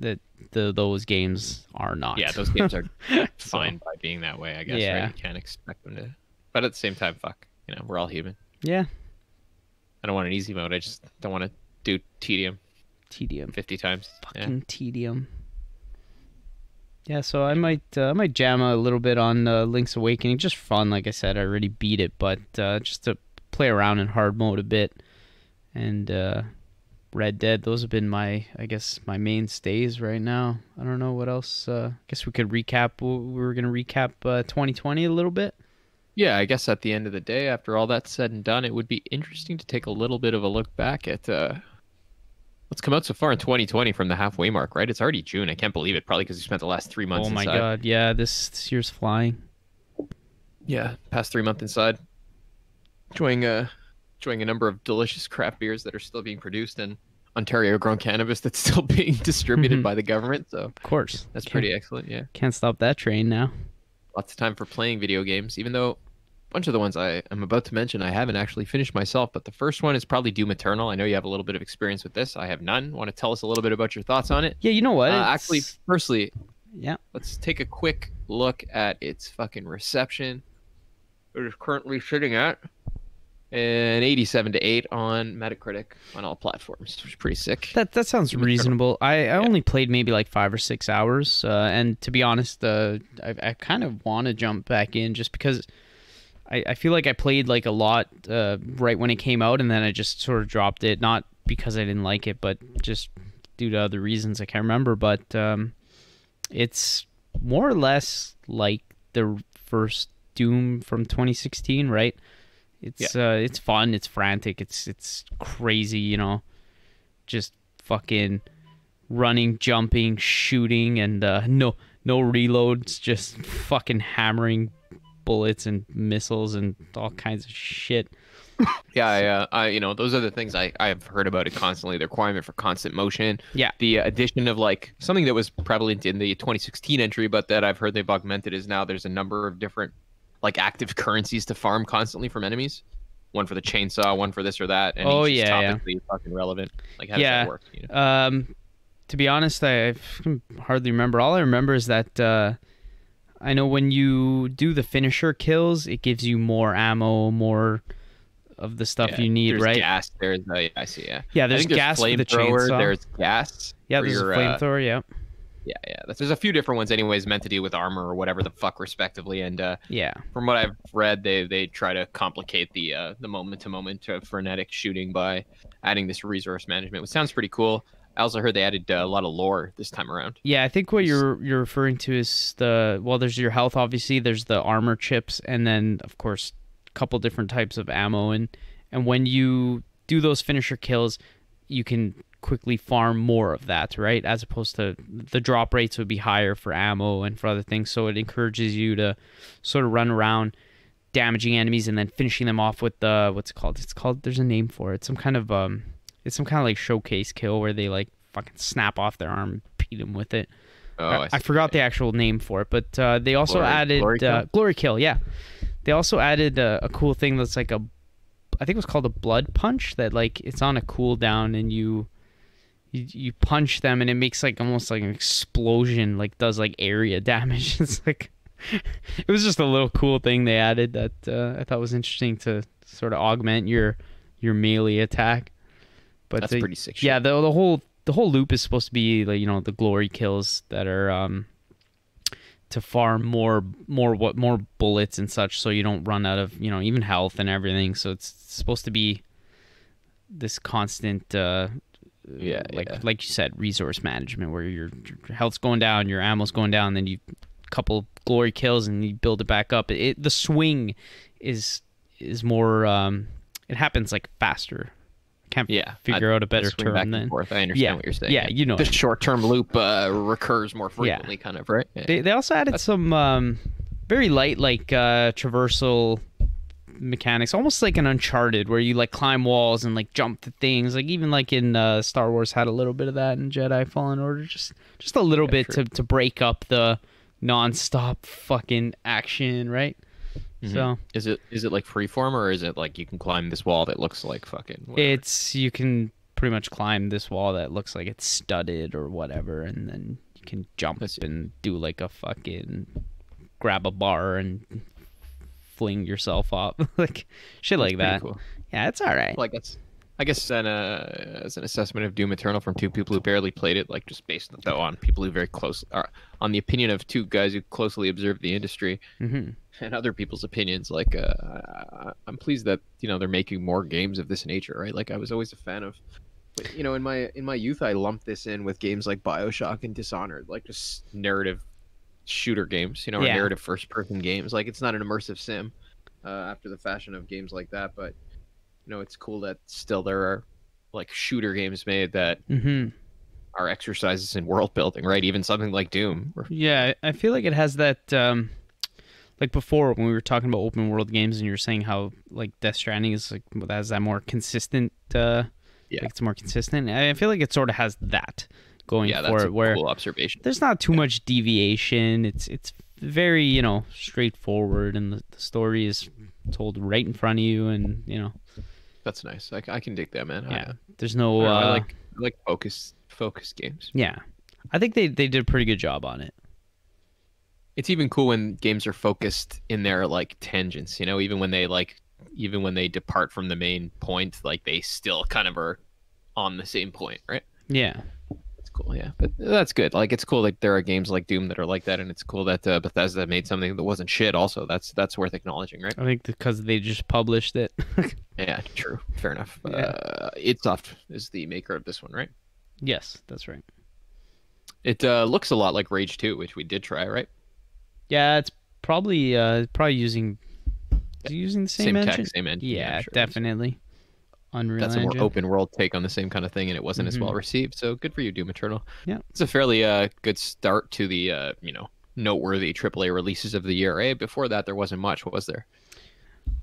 those games are not. Yeah, those games are So- fine by being that way, I guess. Yeah. Right? You can't expect them to. But at the same time, fuck. You know, we're all human. Yeah, I don't want an easy mode. I just don't want to do tedium tedium. 50 times. Yeah. Fucking tedium. Yeah, so I might jam a little bit on Link's Awakening, just for fun. Like I said, I already beat it, but just to play around in hard mode a bit. And Red Dead, those have been my mainstays right now. I don't know what else. I guess we could recap. We were gonna recap 2020 a little bit. Yeah, I guess at the end of the day, after all that's said and done, it would be interesting to take a little bit of a look back at what's come out so far in 2020 from the halfway mark, right? It's already June. I can't believe it, probably because we spent the last 3 months Oh my inside. god, yeah, this year's flying. Yeah, past 3 months inside. Enjoying a number of delicious craft beers that are still being produced and Ontario grown cannabis that's still being distributed by the government. So Of course, that's pretty excellent. Yeah. Can't stop that train now. Lots of time for playing video games, even though a bunch of the ones I am about to mention I haven't actually finished myself, but the first one is probably Doom Eternal. I know you have a little bit of experience with this. I have none. Want to tell us a little bit about your thoughts on it? Yeah, you know what? Actually, firstly, yeah. let's take a quick look at its fucking reception. It is currently sitting at an 87 to 8 on Metacritic on all platforms, which is pretty sick. That sounds Doom Eternal. reasonable. I only played maybe like 5 or 6 hours, and to be honest, I kind of want to jump back in just because I feel like I played like a lot right when it came out, and then I just sort of dropped it. Not because I didn't like it, but just due to other reasons I can't remember. But it's more or less like the first Doom from 2016, right? It's fun, it's frantic, it's crazy, you know, just fucking running, jumping, shooting, and no reloads, just fucking hammering bullets and missiles and all kinds of shit. Yeah, I you know, those are the things I have heard about it constantly. The requirement for constant motion. Yeah. The addition of like something that was prevalent in the 2016 entry, but that I've heard they've augmented is now there's a number of different like active currencies to farm constantly from enemies. One for the chainsaw, one for this or that, and each is topically fucking relevant. Like how does that work? You know? To be honest, I hardly remember. All I remember is that I know when you do the finisher kills, it gives you more ammo, more of the stuff you need, there's right? Gas. There's I see. Yeah. Yeah, I there's think there's gas for the flamethrower, chainsaw. There's gas. Yeah, for there's a your, flamethrower. Yeah. Yeah. There's a few different ones, anyways, meant to deal with armor or whatever the fuck, respectively. And Yeah. from what I've read, they try to complicate the moment-to-moment frenetic shooting by adding this resource management, which sounds pretty cool. I also heard they added a lot of lore this time around. Yeah, I think what you're referring to is there's your health, obviously, there's the armor chips, and then of course a couple different types of ammo, and when you do those finisher kills, you can quickly farm more of that, right? As opposed to the drop rates would be higher for ammo and for other things, so it encourages you to sort of run around damaging enemies and then finishing them off with the what's it called? It's called, there's a name for it. Some kind of it's some kind of like showcase kill where they like fucking snap off their arm and beat them with it. Oh, I forgot the actual name for it, but they also added Glory Kill. Yeah, they also added a cool thing that's like I think it was called a blood punch, that like it's on a cooldown and you punch them and it makes like almost like an explosion, like does like area damage. It's like it was just a little cool thing they added that I thought was interesting to sort of augment your melee attack. But that's pretty sick. Yeah, the whole loop is supposed to be like, you know, the glory kills that are to farm more bullets and such, so you don't run out of, you know, even health and everything. So it's supposed to be this constant like you said, resource management, where your health's going down, your ammo's going down, then you couple glory kills and you build it back up. The swing is more it happens like faster. Can't figure out a better swing term back than and forth. I understand what you're saying. Yeah, you know, the short-term loop recurs more frequently, kind of, right? Yeah. They also added some very light like traversal mechanics, almost like an Uncharted, where you like climb walls and like jump to things. Like even like in Star Wars had a little bit of that in Jedi Fallen Order, just a little bit to break up the non-stop fucking action, right? Mm-hmm. So is it like freeform, or is it like you can climb this wall that looks like fucking whatever? You can pretty much climb this wall that looks like it's studded or whatever, and then you can jump and do like a fucking grab a bar and fling yourself up, like shit like that. Cool. Yeah, it's all right. Like I guess as an assessment of Doom Eternal from two people who barely played it, like just based though on people who very close on the opinion of two guys who closely observe the industry and other people's opinions. Like I'm pleased that they're making more games of this nature, right? Like I was always a fan of, in my youth I lumped this in with games like BioShock and Dishonored, like just narrative shooter games, or narrative first-person games. Like it's not an immersive sim after the fashion of games like that, but it's cool that still there are like shooter games made that are exercises in world building, right? Even something like Doom. Yeah, I feel like it has that. Like before when we were talking about open world games, and you were saying how like Death Stranding is like has that more consistent. Like it's more consistent. I feel like it sort of has that going for it, where cool observation. There's not too much deviation. It's very straightforward, and the story is told right in front of you, and that's nice. I can dig that, man. Yeah, there's no. I like focus games. Yeah, I think they did a pretty good job on it. It's even cool when games are focused in their like tangents. Even when they depart from the main point, like they still kind of are on the same point, right? Yeah. Cool, yeah, but that's good. Like it's cool like there are games like Doom that are like that, and it's cool that Bethesda made something that wasn't shit also. That's worth acknowledging, right? I think because they just published it. Yeah, true, fair enough. Yeah. Idsoft is the maker of this one, right? Yes, that's right. It looks a lot like Rage 2, which we did try, right? Yeah, it's probably using the same engine? Tech, same engine. Yeah, sure definitely. Unreal That's Engine. a more open world take on the same kind of thing, and it wasn't as well received. So good for you, Doom Eternal. Yeah, it's a fairly good start to the noteworthy AAA releases of the year. Eh? Before that, there wasn't much, was there?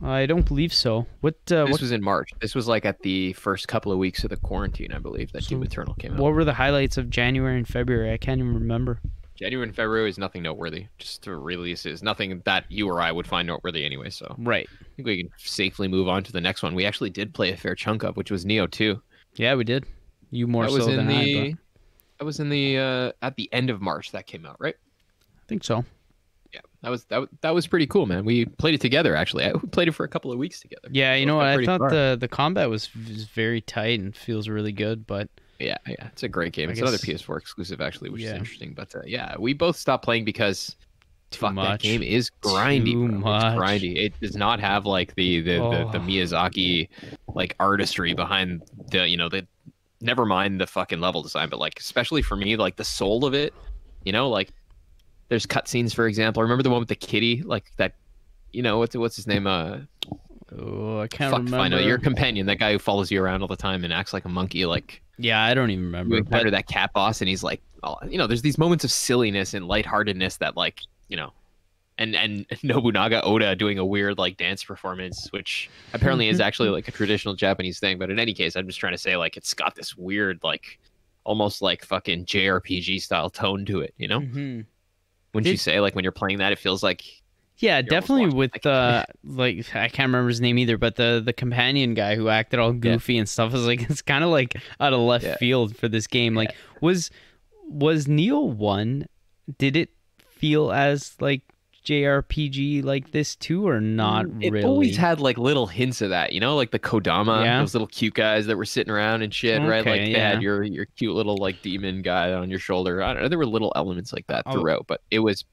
I don't believe so. This was in March. This was like at the first couple of weeks of the quarantine, I believe, that Doom Eternal came out. What were the highlights of January and February? I can't even remember. January and February is nothing noteworthy. Just to releases, nothing that you or I would find noteworthy anyway. So right, I think we can safely move on to the next one. We actually did play a fair chunk of, which was Nioh 2. Yeah, we did. You more so than I. That was in the at the end of March that came out, right? I think so. Yeah, that was pretty cool, man. We played it together actually. We played it for a couple of weeks together. Yeah, you know what? I thought the combat was very tight and feels really good, but. Yeah, it's a great game. It's another PS4 exclusive, actually, which is interesting. But we both stopped playing because that game is grindy. It's grindy. It does not have like the Miyazaki like artistry behind the never mind the fucking level design, but like especially for me, like the soul of it. Like there's cutscenes, for example. I remember the one with the kitty, like that. What's his name? Oh, I can't remember. I know your companion, that guy who follows you around all the time and acts like a monkey. Like, yeah, I don't even remember. You encounter that cat boss, and he's like, there's these moments of silliness and lightheartedness that, like, and Nobunaga Oda doing a weird like dance performance, which apparently is actually like a traditional Japanese thing. But in any case, I'm just trying to say like it's got this weird like almost like fucking JRPG style tone to it. Wouldn't you say like when you're playing that, it feels like. Yeah, definitely with like I can't remember his name either, but the companion guy who acted all goofy and stuff is like it's kind of like out of left field for this game. Like was Nioh 1, did it feel as like JRPG like this too, or not really? It always had like little hints of that, like the Kodama, those little cute guys that were sitting around and shit, right? Like they had your cute little like demon guy on your shoulder. I don't know, there were little elements like that throughout, but it was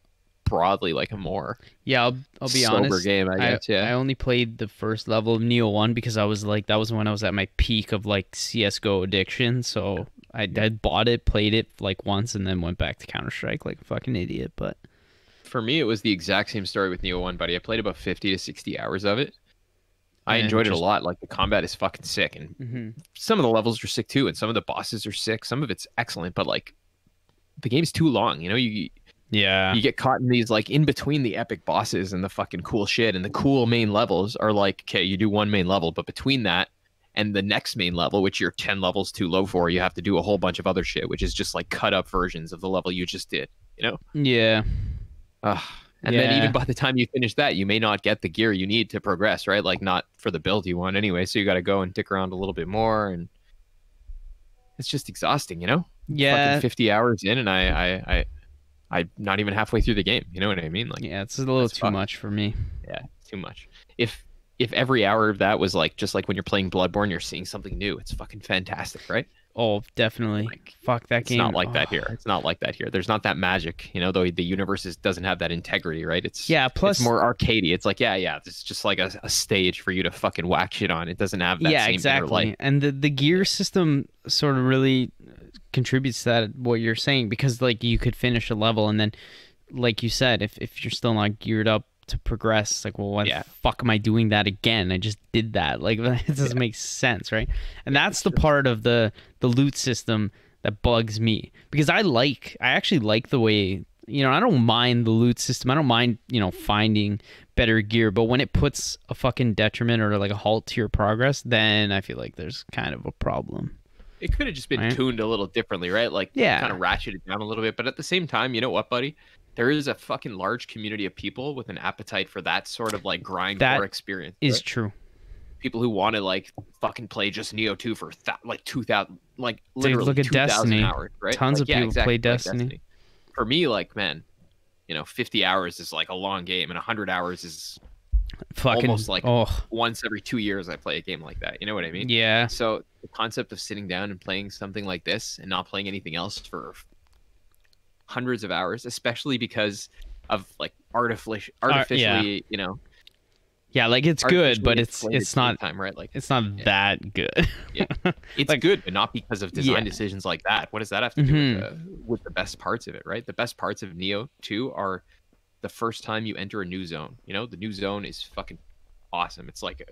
broadly like a more I'll be sober honest game, I guess. I only played the first level of Nioh 1 because I was like, that was when I was at my peak of like CSGO addiction, so I bought it, played it like once, and then went back to Counter-Strike like a fucking idiot. But For me, it was the exact same story with Nioh 1, buddy. I played about 50 to 60 hours of it. I And enjoyed it a just- lot. Like, the combat is fucking sick, and Mhm. some of the levels are sick too, and some of the bosses are sick. Some of it's excellent, but like, the game's too long. You know, you Yeah. get caught in these like in between the epic bosses and the fucking cool shit, and the cool main levels are like, okay, you do one main level, but between that and the next main level, which you're 10 levels too low for, you have to do a whole bunch of other shit, which is just like cut up versions of the level you just did. You know? Yeah. Ugh. And then even by the time you finish that, you may not get the gear you need to progress, right? Like, not for the build you want anyway. So you got to go and dick around a little bit more, and it's just exhausting, you know? Yeah. Fucking 50 hours in, and I'm not even halfway through the game. You know what I mean? Like, Yeah, it's a little that's too fucked. much for me. Yeah, too much. If every hour of that was like just like when you're playing Bloodborne, you're seeing something new. It's fucking fantastic, right? Oh, definitely. Like, Fuck that It's game. not like that Oh. here. It's not like that here. There's not that magic, you know. Though the universe doesn't have that integrity, right? It's Yeah, plus it's more arcadey. It's like it's just like a stage for you to fucking whack shit on. It doesn't have that yeah, same inner exactly. light. And the gear system sort of really contributes to that, what you're saying, because like you could finish a level and then, like you said, if you're still not geared up to progress, it's like, well, why the fuck am I doing that again? I just did that. Like, it doesn't make sense, right? And that's the part of the loot system that bugs me, because I actually like the way, you know, I don't mind the loot system. I don't mind, you know, finding better gear, but when it puts a fucking detriment or like a halt to your progress, then I feel like there's kind of a problem. It could have just been Right. tuned a little differently, right? Like, kind of ratcheted down a little bit. But at the same time, you know what, buddy? There is a fucking large community of people with an appetite for that sort of like grindcore experience. Is right? true. People who want to like fucking play just Nioh 2 for like 2,000, like literally look at 2,000 Destiny. hours, right? Tons Like, of people exactly, play like Destiny. For me, like, man, you know, 50 hours is like a long game, and 100 hours is Fucking almost like once every 2 years I play a game like that. You know what I mean? Yeah. So the concept of sitting down and playing something like this and not playing anything else for hundreds of hours, especially because of like artificially, you know. Yeah, like it's good, but it's not time, right? Like, it's not that good. Yeah, it's like, good, but not because of design decisions like that. What does that have to do with the best parts of it, right? The best parts of Nioh 2 are the first time you enter a new zone. You know, the new zone is fucking awesome. It's like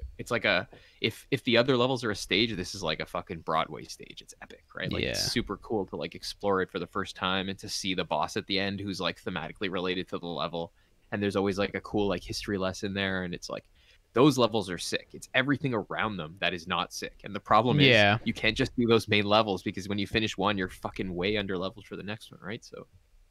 if the other levels are a stage, this is like a fucking Broadway stage. It's epic, right? Like, it's super cool to like explore it for the first time and to see the boss at the end who's like thematically related to the level. And there's always like a cool like history lesson there, and it's like those levels are sick. It's everything around them that is not sick. And the problem is you can't just do those main levels, because when you finish one, you're fucking way under leveled for the next one, right? So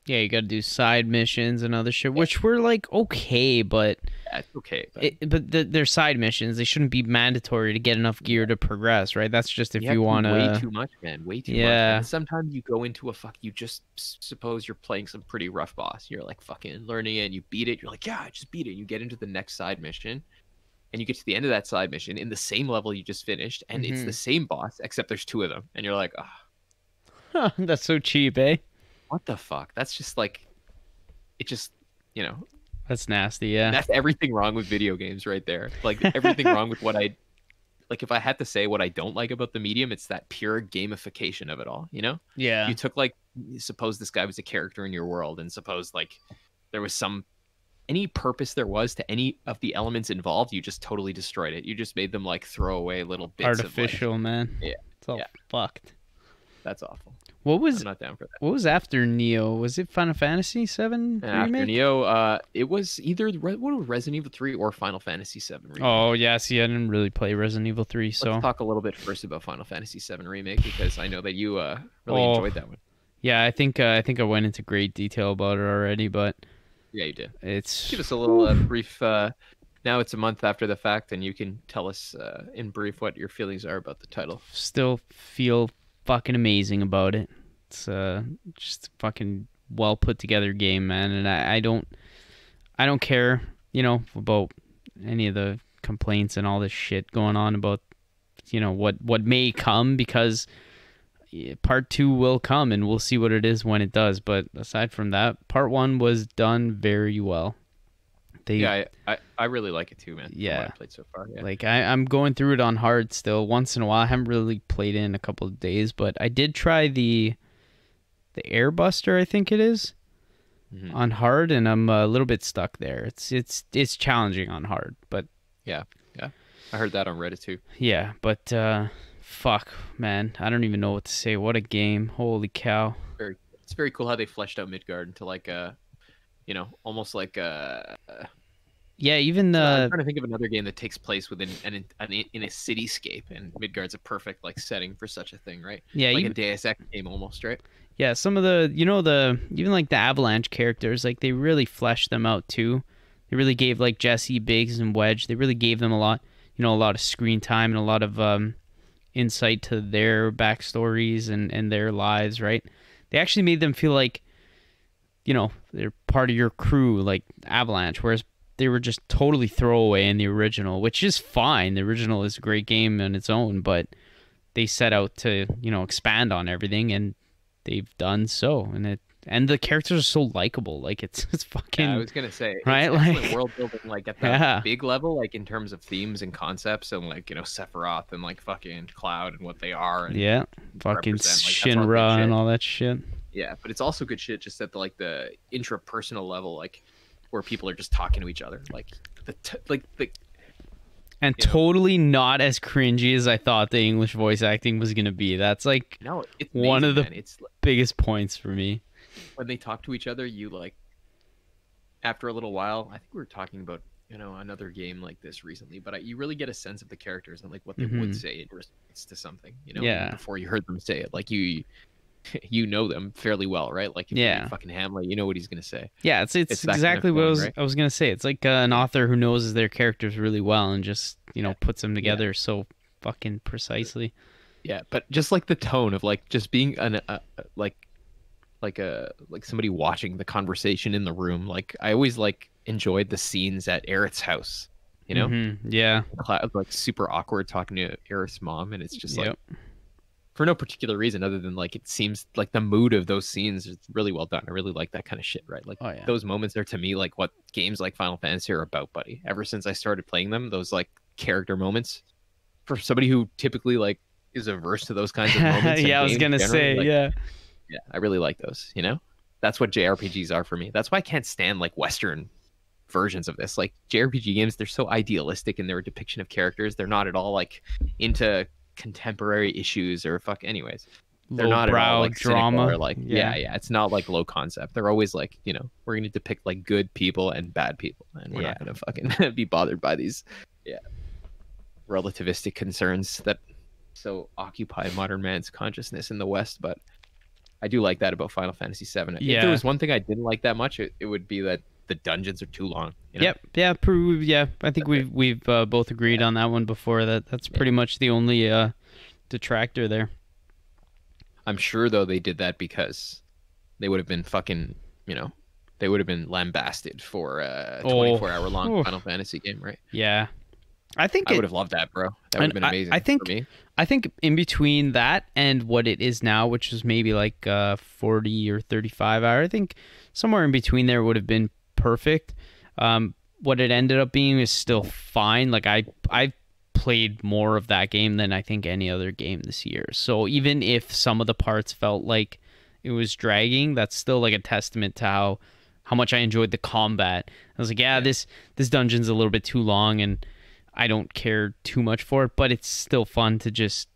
yeah, you got to do side missions and other shit, which were like okay, but it's okay. But they're side missions. They shouldn't be mandatory to get enough gear to progress, right? That's just if you want to. Way too much, man. Way too much. And sometimes you go into you just suppose you're playing some pretty rough boss. You're like fucking learning it, and you beat it. You're like, yeah, I just beat it. You get into the next side mission, and you get to the end of that side mission in the same level you just finished, and it's the same boss, except there's two of them, and you're like, oh, that's so cheap, eh? What the fuck? That's just like, it just, you know. That's nasty, yeah. That's everything wrong with video games right there. Like, everything wrong with what like, if I had to say what I don't like about the medium, it's that pure gamification of it all, you know? Yeah. You took, like, suppose this guy was a character in your world, and suppose, like, there was any purpose there was to any of the elements involved, you just totally destroyed it. You just made them, like, throw away little bits artificial, of, like, man. Yeah. It's all fucked. That's awful. I'm not down for that. What was after Nioh? Was it Final Fantasy VII remake? After Nioh, it was either Resident Evil 3 or Final Fantasy VII remake. Oh yeah, see, I didn't really play Resident Evil 3, so let's talk a little bit first about Final Fantasy VII remake, because I know that you really enjoyed that one. Yeah, I think I went into great detail about it already, but yeah, you did. It's give us a little brief. Now it's a month after the fact, and you can tell us in brief what your feelings are about the title. Still feel fucking amazing about it. It's just a fucking well put together game, man, and I don't care, you know, about any of the complaints and all this shit going on about, you know, what may come, because part 2 will come and we'll see what it is when it does. But aside from that, part 1 was done very well. I really like it too, man. Yeah, what I played so far. Yeah. Like I'm going through it on hard still. Once in a while, I haven't really played it in a couple of days, but I did try the Airbuster, I think it is. on hard, and I'm a little bit stuck there. It's challenging on hard, but Yeah, yeah. I heard that on Reddit too. yeah, but fuck, man, I don't even know what to say. What a game! Holy cow! It's very cool how they fleshed out Midgard into like almost like Yeah, even I'm trying to think of another game that takes place within in a cityscape, and Midgard's a perfect like setting for such a thing, right? yeah, Like even, a Deus Ex game almost, right? yeah, some of the even like the Avalanche characters, like they really fleshed them out too. They really gave like Jesse, Biggs, and Wedge. They really gave them a lot, a lot of screen time and a lot of insight to their backstories and their lives, right? They actually made them feel like, they're part of your crew, like Avalanche, whereas they were just totally throwaway in the original, which is fine. The original is a great game on its own, but they set out to, expand on everything, and they've done so. And the characters are so likable. Like it's fucking. Yeah, I was gonna say, right, it's like excellent world building, like at the Yeah. big level, like in terms of themes and concepts, and like Sephiroth and like fucking Cloud and what they are, and yeah, fucking represent, like, that's all good Shinra shit. and all that shit. yeah. But it's also good shit just at the intrapersonal level, like where people are just talking to each other, like the And You know. totally not as cringy as I thought the English voice acting was gonna be. That's like no, it's one amazing, of the man. It's biggest points for me. when they talk to each other, you like after a little while. I think we were talking about another game like this recently, but you really get a sense of the characters and like what they would say in response to something, Yeah. before you heard them say it. Like you know them fairly well, right? Like if you Yeah. read fucking Hamlet, you know what he's gonna say. Yeah, it's It's that kind of exactly what feeling, right? I was gonna say. It's like an author who knows their characters really well and just puts them together so fucking precisely. Yeah, but just like the tone of like just being like somebody watching the conversation in the room. Like I always like enjoyed the scenes at Aerith's house. Yeah. Cloud like super awkward talking to Aerith's mom, and it's just like Yep. for no particular reason other than like it seems like the mood of those scenes is really well done. I really like that kind of shit, right? Like Oh, yeah. those moments are to me like what games like Final Fantasy are about, buddy. Ever since I started playing them, those like character moments for somebody who typically like is averse to those kinds of moments. in Yeah, I was games gonna generally, say, like, yeah. yeah, I really like those. That's what JRPGs are for me. That's why I can't stand like Western versions of this. Like JRPG games, they're so idealistic in their depiction of characters. They're not at all like into contemporary issues or anyways. They're not at all Lowbrow like cynical drama. or like yeah. It's not like low concept. They're always like we're gonna depict like good people and bad people, and we're not gonna fucking be bothered by these relativistic concerns that so occupy modern man's consciousness in the West. But I do like that about Final Fantasy VII. If Yeah. there was one thing I didn't like that much, it would be that the dungeons are too long. Yep. Yeah. Yeah. I think we've both agreed on that one before. That's pretty much the only detractor there. I'm sure though they did that because they would have been fucking, they would have been lambasted for a 24-hour long Oh. Final Fantasy game, right? Yeah. I think I would have loved that, bro. That would have been amazing I think for me. I think in between that and what it is now, which is maybe like 40 or 35 hour, I think somewhere in between there would have been perfect. What it ended up being is still fine. Like I played more of that game than I think any other game this year. So even if some of the parts felt like it was dragging, that's still like a testament to how much I enjoyed the combat. I was like, this dungeon's a little bit too long and I don't care too much for it, but it's still fun to just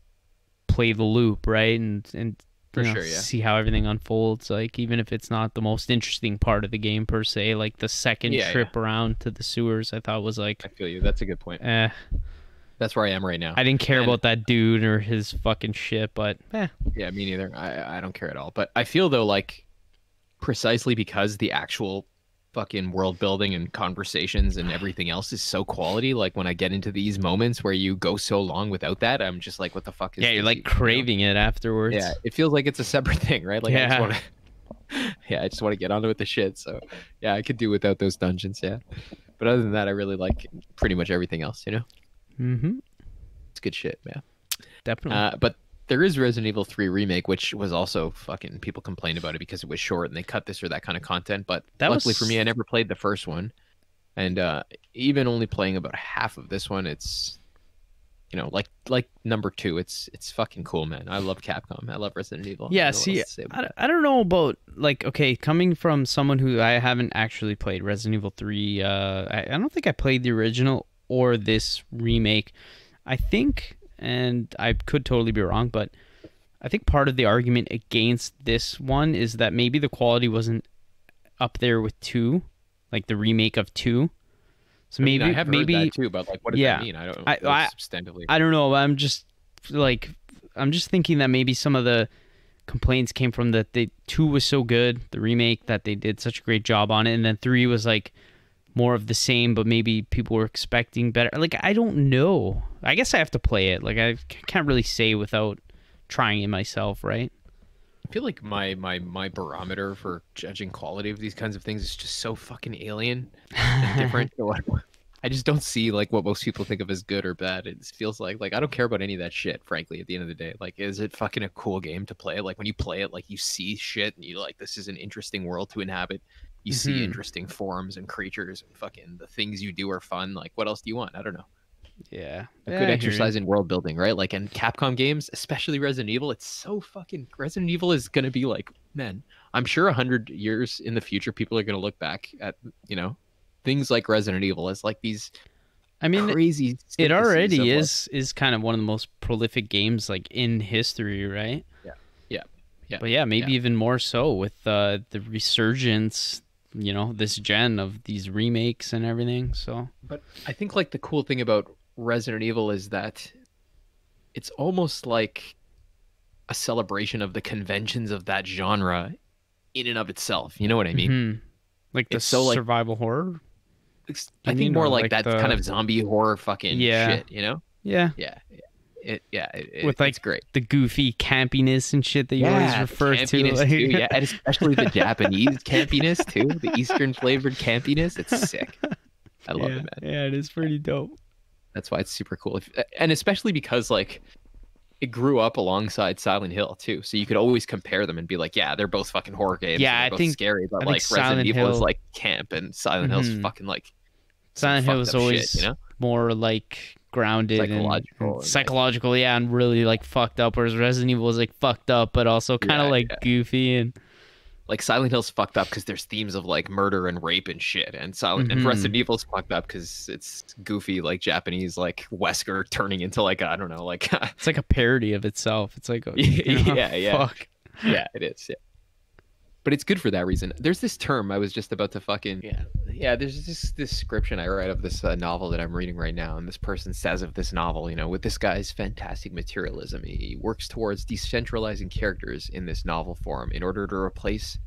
play the loop, right? And For sure, yeah. see how everything unfolds. Like even if it's not the most interesting part of the game per se, like the second trip around to the sewers, I thought was like, I feel you. That's a good point. That's where I am right now. I didn't care about that dude or his fucking shit, but Yeah, me neither. I don't care at all. But I feel though like precisely because the actual fucking world building and conversations and everything else is so quality, like when I get into these moments where you go so long without that, I'm just like, what the fuck is you're this? like craving it afterwards. Yeah, it feels like it's a separate thing, right? Like I just want to get onto with the shit. So yeah, I could do without those dungeons, yeah. But other than that, I really like pretty much everything else, Mm-hmm. It's good shit, man. Definitely. But there is Resident Evil 3 Remake, which was also fucking people complained about it because it was short and they cut this or that kind of content. But luckily for me, I never played the first one, and even only playing about half of this one, it's you know, like number 2. It's fucking cool, man. I love Capcom. I love Resident Evil. I Yeah, don't know what see, else to say about that. I don't know about, like, okay, coming from someone who I haven't actually played Resident Evil 3, I don't think I played the original or this remake. I think, and I could totally be wrong, but I think part of the argument against this one is that maybe the quality wasn't up there with 2, like the remake of 2. So I mean, maybe I have heard that too, but like, what does that mean? I don't know substantively. I don't know. I'm just thinking that maybe some of the complaints came from that 2 was so good, the remake, that they did such a great job on it, and then 3 was like more of the same, but maybe people were expecting better. Like, I don't know. I guess I have to play it. Like, I can't really say without trying it myself, right? I feel like my barometer for judging quality of these kinds of things is just so fucking alien and different. I just don't see like what most people think of as good or bad. It feels like I don't care about any of that shit, frankly, at the end of the day. Like, is it fucking a cool game to play? Like, when you play it, like, you see shit and you like, this is an interesting world to inhabit. You see interesting forms and creatures and fucking the things you do are fun. Like, what else do you want? I don't know. Yeah. A good exercise in world building, right? Like, in Capcom games, especially Resident Evil, it's so fucking... Resident Evil is going to be like, man, I'm sure 100 years in the future, people are going to look back at, you know, things like Resident Evil as like these crazy... It already is kind of one of the most prolific games, like, in history, right? Yeah. But yeah, maybe even more so with the resurgence, you know, this gen of these remakes and everything. So, but I think like the cool thing about Resident Evil is that it's almost like a celebration of the conventions of that genre in and of itself. You know what I mean? Like the survival horror. I think more like that kind of zombie horror fucking shit. You know? Yeah. With like it's great. The goofy campiness and shit that you always refer to. Like... too. Yeah, and especially the Japanese campiness too, the Eastern flavored campiness. It's sick. I love it, man. Yeah, it is pretty dope. That's why it's super cool, and especially because like it grew up alongside Silent Hill too, so you could always compare them and be like, yeah, they're both fucking horror games. Yeah, I think scary, but like Resident Evil is like camp, and Silent Hill's fucking like Silent Hill is always shit, you know? more like grounded and psychological, yeah, and really like fucked up. Whereas Resident Evil is like fucked up, but also kind of goofy and. Like Silent Hill's fucked up because there's themes of like murder and rape and shit, and and Resident Evil's fucked up because it's goofy like Japanese like Wesker turning into like I don't know like it's like a parody of itself. It's like fuck. Yeah, it is. Yeah. But it's good for that reason. There's this term I was just about to fucking there's this description I read of this novel that I'm reading right now, and this person says of this novel, you know, with this guy's fantastic materialism, he works towards decentralizing characters in this novel form in order to replace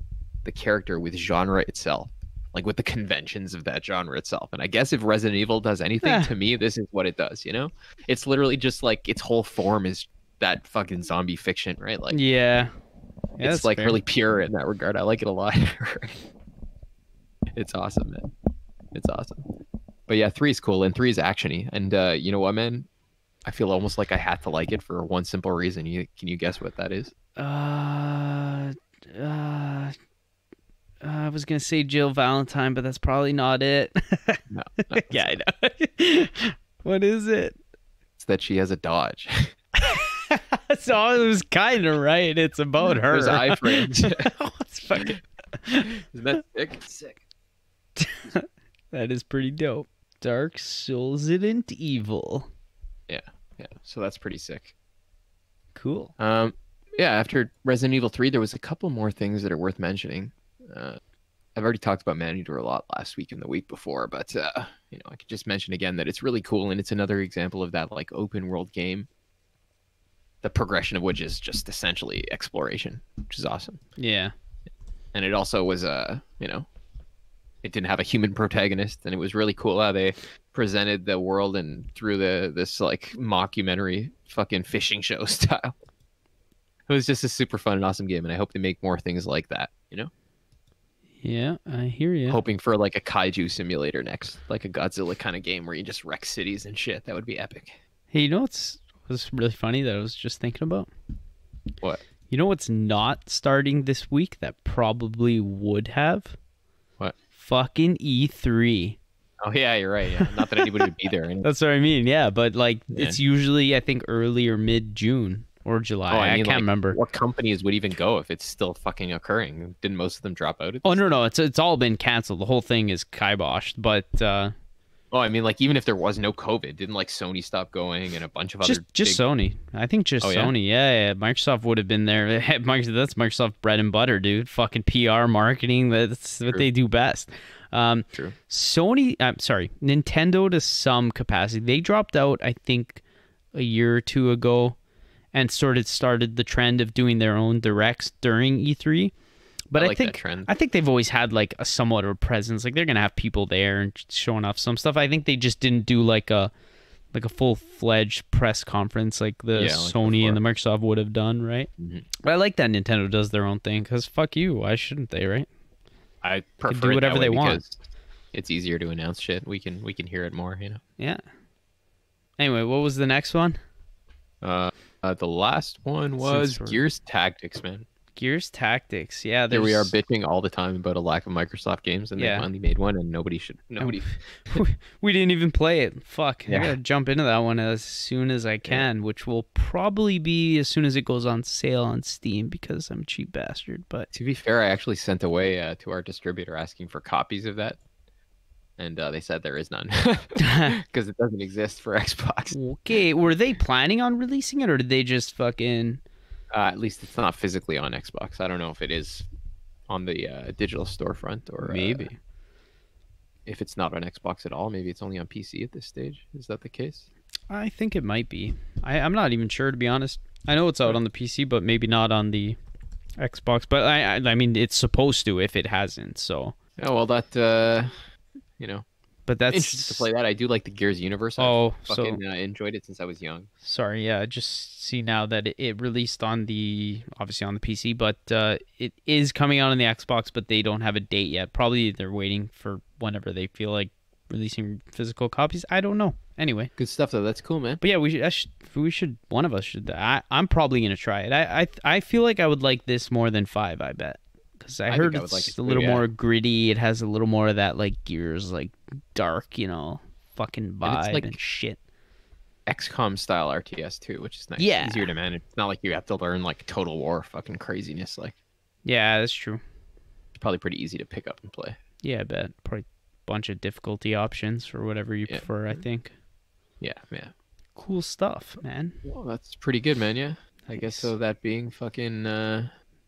the character with genre itself, like with the conventions of that genre itself. And I guess if Resident Evil does anything to me, this is what it does. You know, it's literally just like its whole form is that fucking zombie fiction, right? Like it's like really pure in that regard. I like it a lot. It's awesome, man. It's awesome. But yeah, 3 is cool, and 3 is actiony. And you know what, man? I feel almost like I had to like it for one simple reason. Can you guess what that is? I was gonna say Jill Valentine, but that's probably not it. No, yeah, I know. What is it? It's that she has a Dodge. So it was kind of right. It's about her. There's iframes. It's fucking... Isn't that sick? That is pretty dope. Dark Soulsident Evil. Yeah. So that's pretty sick. Cool. After Resident Evil 3, there was a couple more things that are worth mentioning. I've already talked about Maneater a lot last week and the week before, but you know, I could just mention again that it's really cool, and it's another example of that like open world game. The progression of which is just essentially exploration, which is awesome. Yeah. And it also was you know, it didn't have a human protagonist, and it was really cool how they presented the world and through this like mockumentary fucking fishing show style. It was just a super fun and awesome game, and I hope they make more things like that, you know? Yeah, I hear you. Hoping for like a kaiju simulator next, like a Godzilla kind of game where you just wreck cities and shit. That would be epic. Hey, you know what's really funny that I was just thinking about? What? You know what's not starting this week that probably would have? What? Fucking E3. Oh yeah, you're right. Yeah, not that anybody would be there. Anyway. That's what I mean. Yeah, but like Yeah. it's usually I think early or mid June or July. Oh, I mean, can't like, remember. what companies would even go if it's still fucking occurring? Didn't most of them drop out? Oh no, it's all been canceled. The whole thing is kiboshed. But Oh, I mean, like, even if there was no COVID, didn't like Sony stop going and a bunch of just other just big... Sony. I think just Oh, yeah? Sony. Yeah. Microsoft would have been there. That's Microsoft bread and butter, dude. Fucking PR marketing. That's what True. they do best. True. Sony. I'm sorry, Nintendo to some capacity. They dropped out, I think, a year or two ago, and started the trend of doing their own directs during E3. But I I like think that trend. I think they've always had like a somewhat of a presence. Like they're gonna have people there and showing off some stuff. I think they just didn't do like a full-fledged press conference like the Yeah, like Sony and the before. Microsoft would have done, right? Mm-hmm. But I like that Nintendo does their own thing because fuck you, why shouldn't they, right? I Could prefer do it whatever that way they want. because it's easier to announce shit. We can hear it more, you know. Yeah. Anyway, what was the next one? The last one was we're- Gears Tactics, man. Gears Tactics. Yeah, There we are there's- bitching all the time about a lack of Microsoft games, and Yeah. they finally made one, and nobody. we didn't even play it. Fuck. Yeah. I gotta jump into that one as soon as I can, which will probably be as soon as it goes on sale on Steam because I'm a cheap bastard. But To be fair, I actually sent away to our distributor asking for copies of that, and they said there is none because it doesn't exist for Xbox. okay, were they planning on releasing it or did they just fucking... At least it's not physically on Xbox. I don't know if it is on the digital storefront or Maybe. if it's not on Xbox at all. Maybe it's only on PC at this stage. Is that the case? I think it might be. I'm not even sure, to be honest. I know it's out on the PC, but maybe not on the Xbox. But I mean, it's supposed to if it hasn't. So. Yeah, well, that you know, But that's interested to play that. I do like the Gears universe. Oh, I've fucking enjoyed it since I was young. Sorry, yeah. I just see now that it released on obviously on the PC, but it is coming out on the Xbox, but they don't have a date yet. Probably they're waiting for whenever they feel like releasing physical copies. I don't know. Anyway. Good stuff though. That's cool, man. But yeah, we should one of us should. I'm probably gonna try it. I feel like I would like this more than 5. I bet because I heard think I would it's like it a too, little yeah. more gritty. It has a little more of that like Gears, like dark, fucking And vibe it's like and shit. XCOM style RTS too, which is nice. Yeah. Easier to manage. It's not like you have to learn like Total War fucking craziness. Like Yeah, that's true. it's probably pretty easy to pick up and play. Yeah, I bet. Probably a bunch of difficulty options for whatever you Yeah. prefer. I think. Yeah, yeah. Cool stuff, man. Well, that's pretty good, man. Yeah. I guess so. That being fucking.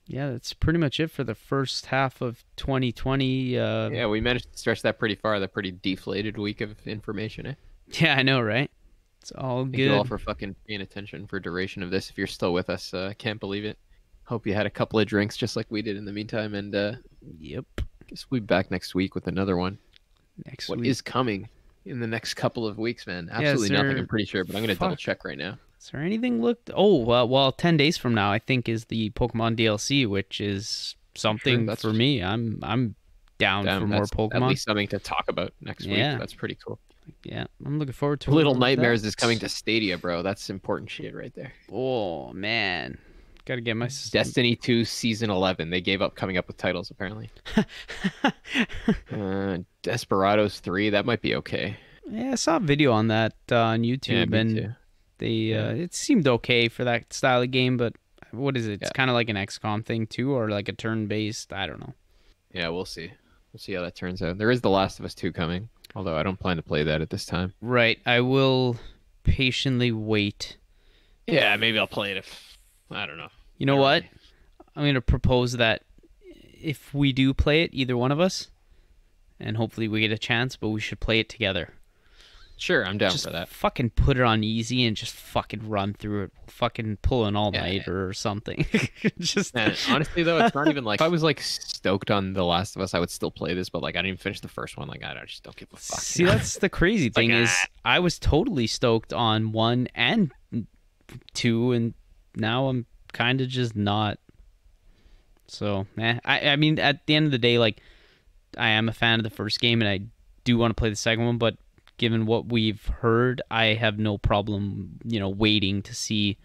Yeah, that's pretty much it for the first half of 2020. Yeah, we managed to stretch that pretty far. That pretty deflated week of information, eh? Yeah, I know, right? It's all Thank you all good. for fucking paying attention for duration of this. If you're still with us, can't believe it. Hope you had a couple of drinks just like we did in the meantime, and Yep. guess we'll be back next week with another one. Next What week. is coming in the next couple of weeks, man? Yeah, is Absolutely nothing. there- I'm pretty sure, but I'm gonna double Fuck. check right now. Is there anything looked? Oh, well, 10 days from now, I think is the Pokemon DLC, which is something that's- for me. I'm down Damn, for more that's at Pokemon. least something to talk about next Yeah. week. That's pretty cool. Yeah, I'm looking forward to Little that. Nightmares is coming to Stadia, bro. That's important shit right there. Oh man, gotta get my Destiny 2 Season 11. They gave up coming up with titles, apparently. Desperados 3. That might be okay. Yeah, I saw a video on that on YouTube, Yeah, me and too. they it seemed okay for that style of game. But what is it? It's Yeah. kind of like an XCOM thing too, or like a turn-based. I don't know. Yeah, we'll see. We'll see how that turns out. There is The Last of Us 2 coming, although I don't plan to play that at this time. Right, I will patiently wait. Yeah, maybe I'll play it if... I don't know. You know Not what? really. I'm gonna propose that if we do play it, either one of us, and hopefully we get a chance, but we should play it together. Sure, I'm down Just for that. fucking put it on easy and just fucking run through it. Fucking pull an Yeah. all-nighter or something. Just And honestly, though, it's not even like... If I was, like, stoked on The Last of Us, I would still play this, but, like, I didn't even finish the first one. Like, I just don't give a fuck. See, that's the crazy thing like, is I was totally stoked on 1 and 2, and now I'm kind of just not. So, I mean, at the end of the day, like, I am a fan of the first game, and I do want to play the second one, but given what we've heard, I have no problem, waiting to see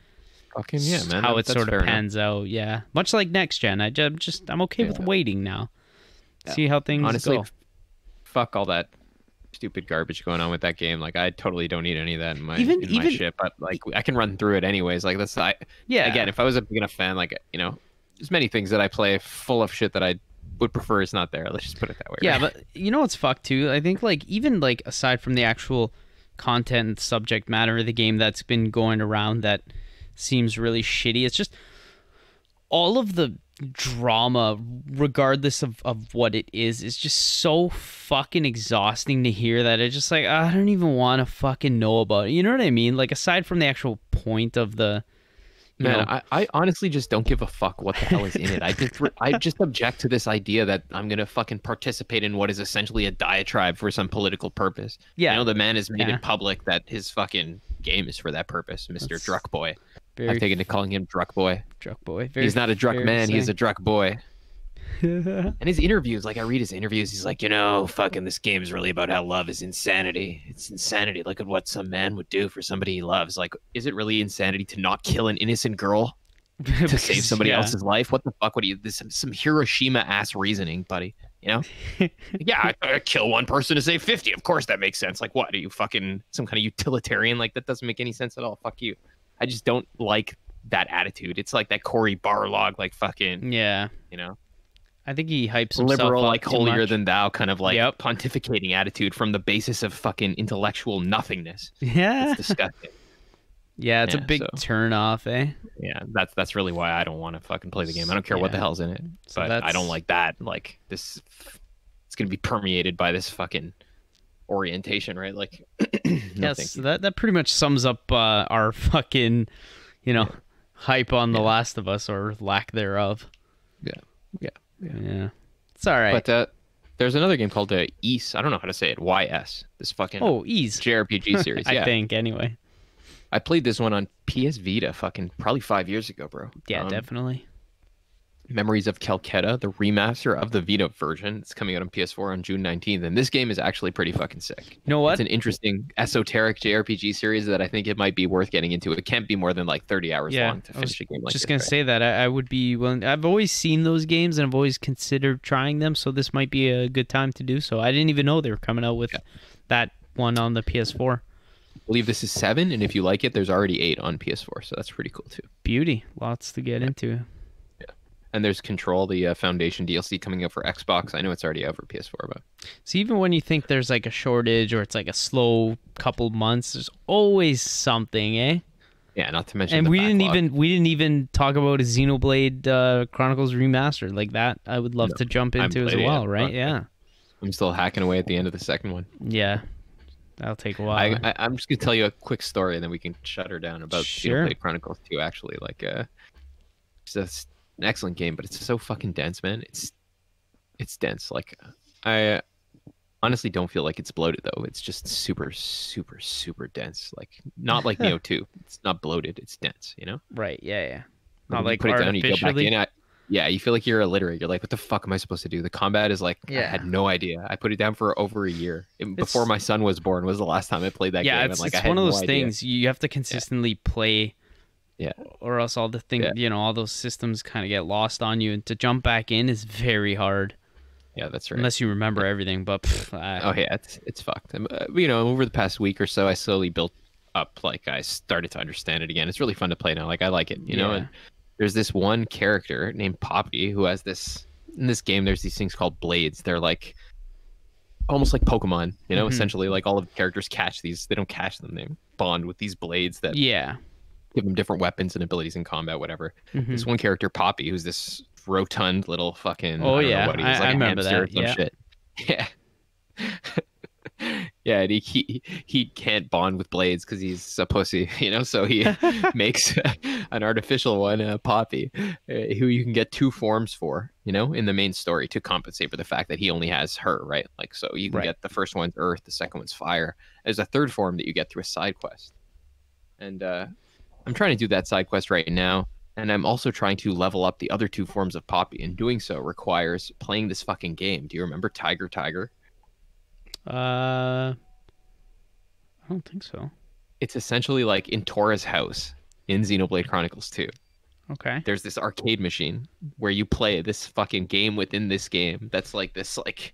Fucking yeah, man. how it That's sort of fair enough. pans out. Yeah, much like next gen, I'm okay with Yeah. waiting now. Yeah. See how things Honestly, go. fuck all that stupid garbage going on with that game. Like, I totally don't need any of that in my Even shit. But like, I can run through it anyways. Like, yeah. Again, if I was a big enough fan, like, you know, there's many things that I play full of shit that I would prefer is not there. Let's just put it that way. Yeah, right? but you know what's fucked too? I think like even like aside from the actual content and subject matter of the game that's been going around that seems really shitty, it's just all of the drama, regardless of what it is just so fucking exhausting to hear that it's just like I don't even want to fucking know about it. You know what I mean? Like aside from the actual point of the Man, I honestly just don't give a fuck what the hell is in it. I just object to this idea that I'm gonna fucking participate in what is essentially a diatribe for some political purpose. Yeah. You know, the man has made Yeah. it public that his fucking game is for that purpose, Mr. That's Druck Boy. very I've taken to calling him Druck Boy. Druck boy. He's not a Druck fair to man, he's say. a Druck Boy. And his interviews, like I read his interviews, he's like, you know, fucking this game is really about how love is insanity. It's insanity. Look at what some man would do for somebody he loves. Like, is it really insanity to not kill an innocent girl to save somebody else's life? What the fuck would you? This some Hiroshima ass reasoning, buddy. You know? Yeah, I kill one person to save 50. Of course that makes sense. Like, what are you fucking some kind of utilitarian? Like, that doesn't make any sense at all. Fuck you. I just don't like that attitude. It's like that Cory Barlog, like fucking, Yeah. you know, I think he hypes himself liberal, up like too holier much. than thou kind of like Yep. pontificating attitude from the basis of fucking intellectual nothingness. Yeah. It's disgusting. Yeah, it's a Yeah, big so- turn off, eh? Yeah, that's really why I don't want to fucking play the game. I don't care what the Yeah. hell's in it, So but I that's- don't like that. Like this, it's gonna be permeated by this fucking orientation, right? Like, no, Yes, thank you. that pretty much sums up our fucking, hype on The Last of Us or lack thereof. Yeah. Yeah. It's all right. But there's another game called Ys. I don't know how to say it. YS. This fucking Ease. JRPG series. Yeah, I think anyway. I played this one on PS Vita, fucking probably 5 years ago, bro. Yeah, definitely. Memories of Calcutta, the remaster of the Vita version. It's coming out on PS4 on June 19th, and this game is actually pretty fucking sick. You know what? It's an interesting esoteric JRPG series that I think it might be worth getting into. It can't be more than like 30 hours long to I was finish a game like just this. gonna right? say that I would be willing. I've always seen those games and I've always considered trying them, so this might be a good time to do so. I didn't even know they were coming out with that one on the PS4. I believe this is 7, and if you like it, there's already 8 on PS4, so that's pretty cool too. Beauty, lots to get into. And there's Control, the Foundation DLC coming out for Xbox. I know it's already out for PS4, but So even when you think there's like a shortage or it's like a slow couple months, there's always something, eh? yeah, not to mention And the we backlog. didn't even talk about a Xenoblade Chronicles remastered like that. I would love to jump I haven't into as played it well, yet, right? but- Yeah, I'm still hacking away at the end of the second one. yeah, that'll take a while. I'm just gonna tell you a quick story, and then we can shut her down about Sure. Xenoblade Chronicles 2. Actually, like, it's just an excellent game, but it's so fucking dense, man. It's dense. Like, I honestly don't feel like it's bloated though. It's just super, super, super dense. Like, not like Nioh 2. It's not bloated. It's dense. You know. Right? Yeah, yeah. When Not you like put it down, you go back artificially. in. Yeah, you feel like you're illiterate. You're like, what the fuck am I supposed to do? The combat is like, I Yeah. had no idea. I put it down for over a year. Before It's- my son was born was the last time I played that Yeah, game. it's, and, like, it's I had one of no those idea. things you have to consistently play. Yeah. Or else all the things, Yeah. all those systems kind of get lost on you, and to jump back in is very hard Yeah, that's right. unless you remember everything. But Oh yeah, it's fucked. Over the past week or so, I slowly built up. Like, I started to understand it again. It's really fun to play now. Like, I like it, you know. Yeah. And there's this one character named Poppy who has this. In this game, there's these things called blades. They're like almost like Pokemon, you know. Mhm. Essentially, like all of the characters catch these. They don't catch them. They bond with these blades that yeah. give them different weapons and abilities in combat, whatever. Mhm. This one character, Poppy, who's this rotund little fucking. Oh, I don't know yeah. what he is, I like a remember hamster or that, some yeah. shit. Yeah. Yeah, and he can't bond with blades because he's a pussy, you know. So he makes an artificial one, Poppy, who you can get 2 forms for, you know, in the main story to compensate for the fact that he only has her, right? Like, so you can Right. get the first one's earth, the second one's fire. There's a third form that you get through a side quest, and I'm trying to do that side quest right now. And I'm also trying to level up the other 2 forms of Poppy, and doing so requires playing this fucking game. Do you remember Tiger? I don't think so. It's essentially like in Tora's house in Xenoblade Chronicles 2. Okay. There's this arcade machine where you play this fucking game within this game that's like this, like,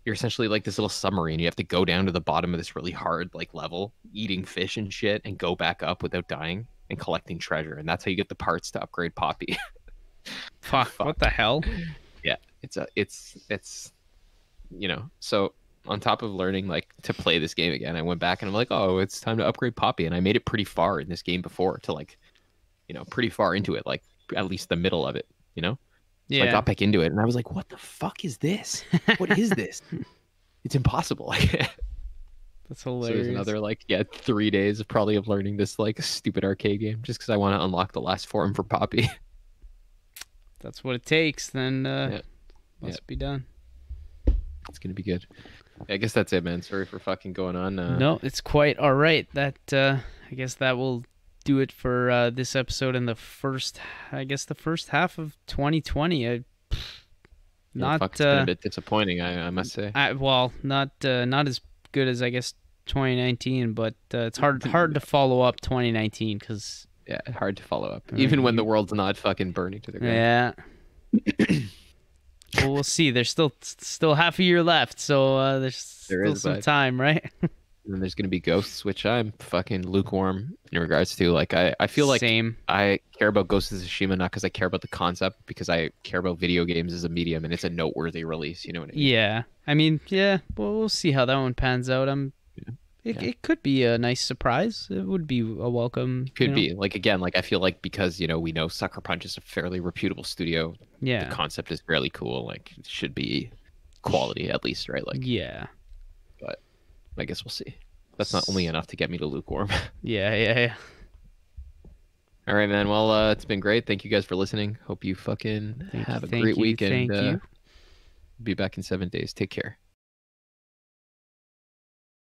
you're essentially like this little submarine. You have to go down to the bottom of this really hard like level, eating fish and shit, and go back up without dying and collecting treasure. And that's how you get the parts to upgrade Poppy. Fuck, what the hell? Yeah, it's so on top of learning like to play this game again, I went back and I'm like, oh, it's time to upgrade Poppy, and I made it pretty far in this game before to like, pretty far into it, like at least the middle of it, So I got back into it and I was like, what the fuck is this? What is this? It's impossible. That's So hilarious. there's another 3 days of probably of learning this like stupid arcade game just because I want to unlock the last form for Poppy. That's what it takes. Then Yeah. must be done. It's gonna be good. I guess that's it, man. Sorry for fucking going on. No, it's quite all right. That I guess that will do it for this episode in the first half of 2020. Not it's been a bit disappointing, I must say. not as good as I guess 2019, but it's hard to follow up 2019 because Yeah, hard to follow up, even when the world's not fucking burning to the ground. yeah. Well, we'll see. There's still half a year left, so there's still some time, right? And then there's gonna be Ghosts, which I'm fucking lukewarm in regards to. Like, I feel like Same. I care about Ghost of Tsushima not because I care about the concept, because I care about video games as a medium, and it's a noteworthy release. You know what I mean? Yeah. I mean, yeah. Well, we'll see how that one pans out. It could be a nice surprise. It would be a welcome. Could be like again, like I feel like because we know Sucker Punch is a fairly reputable studio. Yeah. The concept is fairly cool. Like it should be quality at least, right? Like Yeah. But I guess we'll see. That's not only enough to get me to lukewarm. Yeah. All right, man. Well, it's been great. Thank you guys for listening. Hope you fucking have a great week, and Thank you. be back in 7 days. Take care.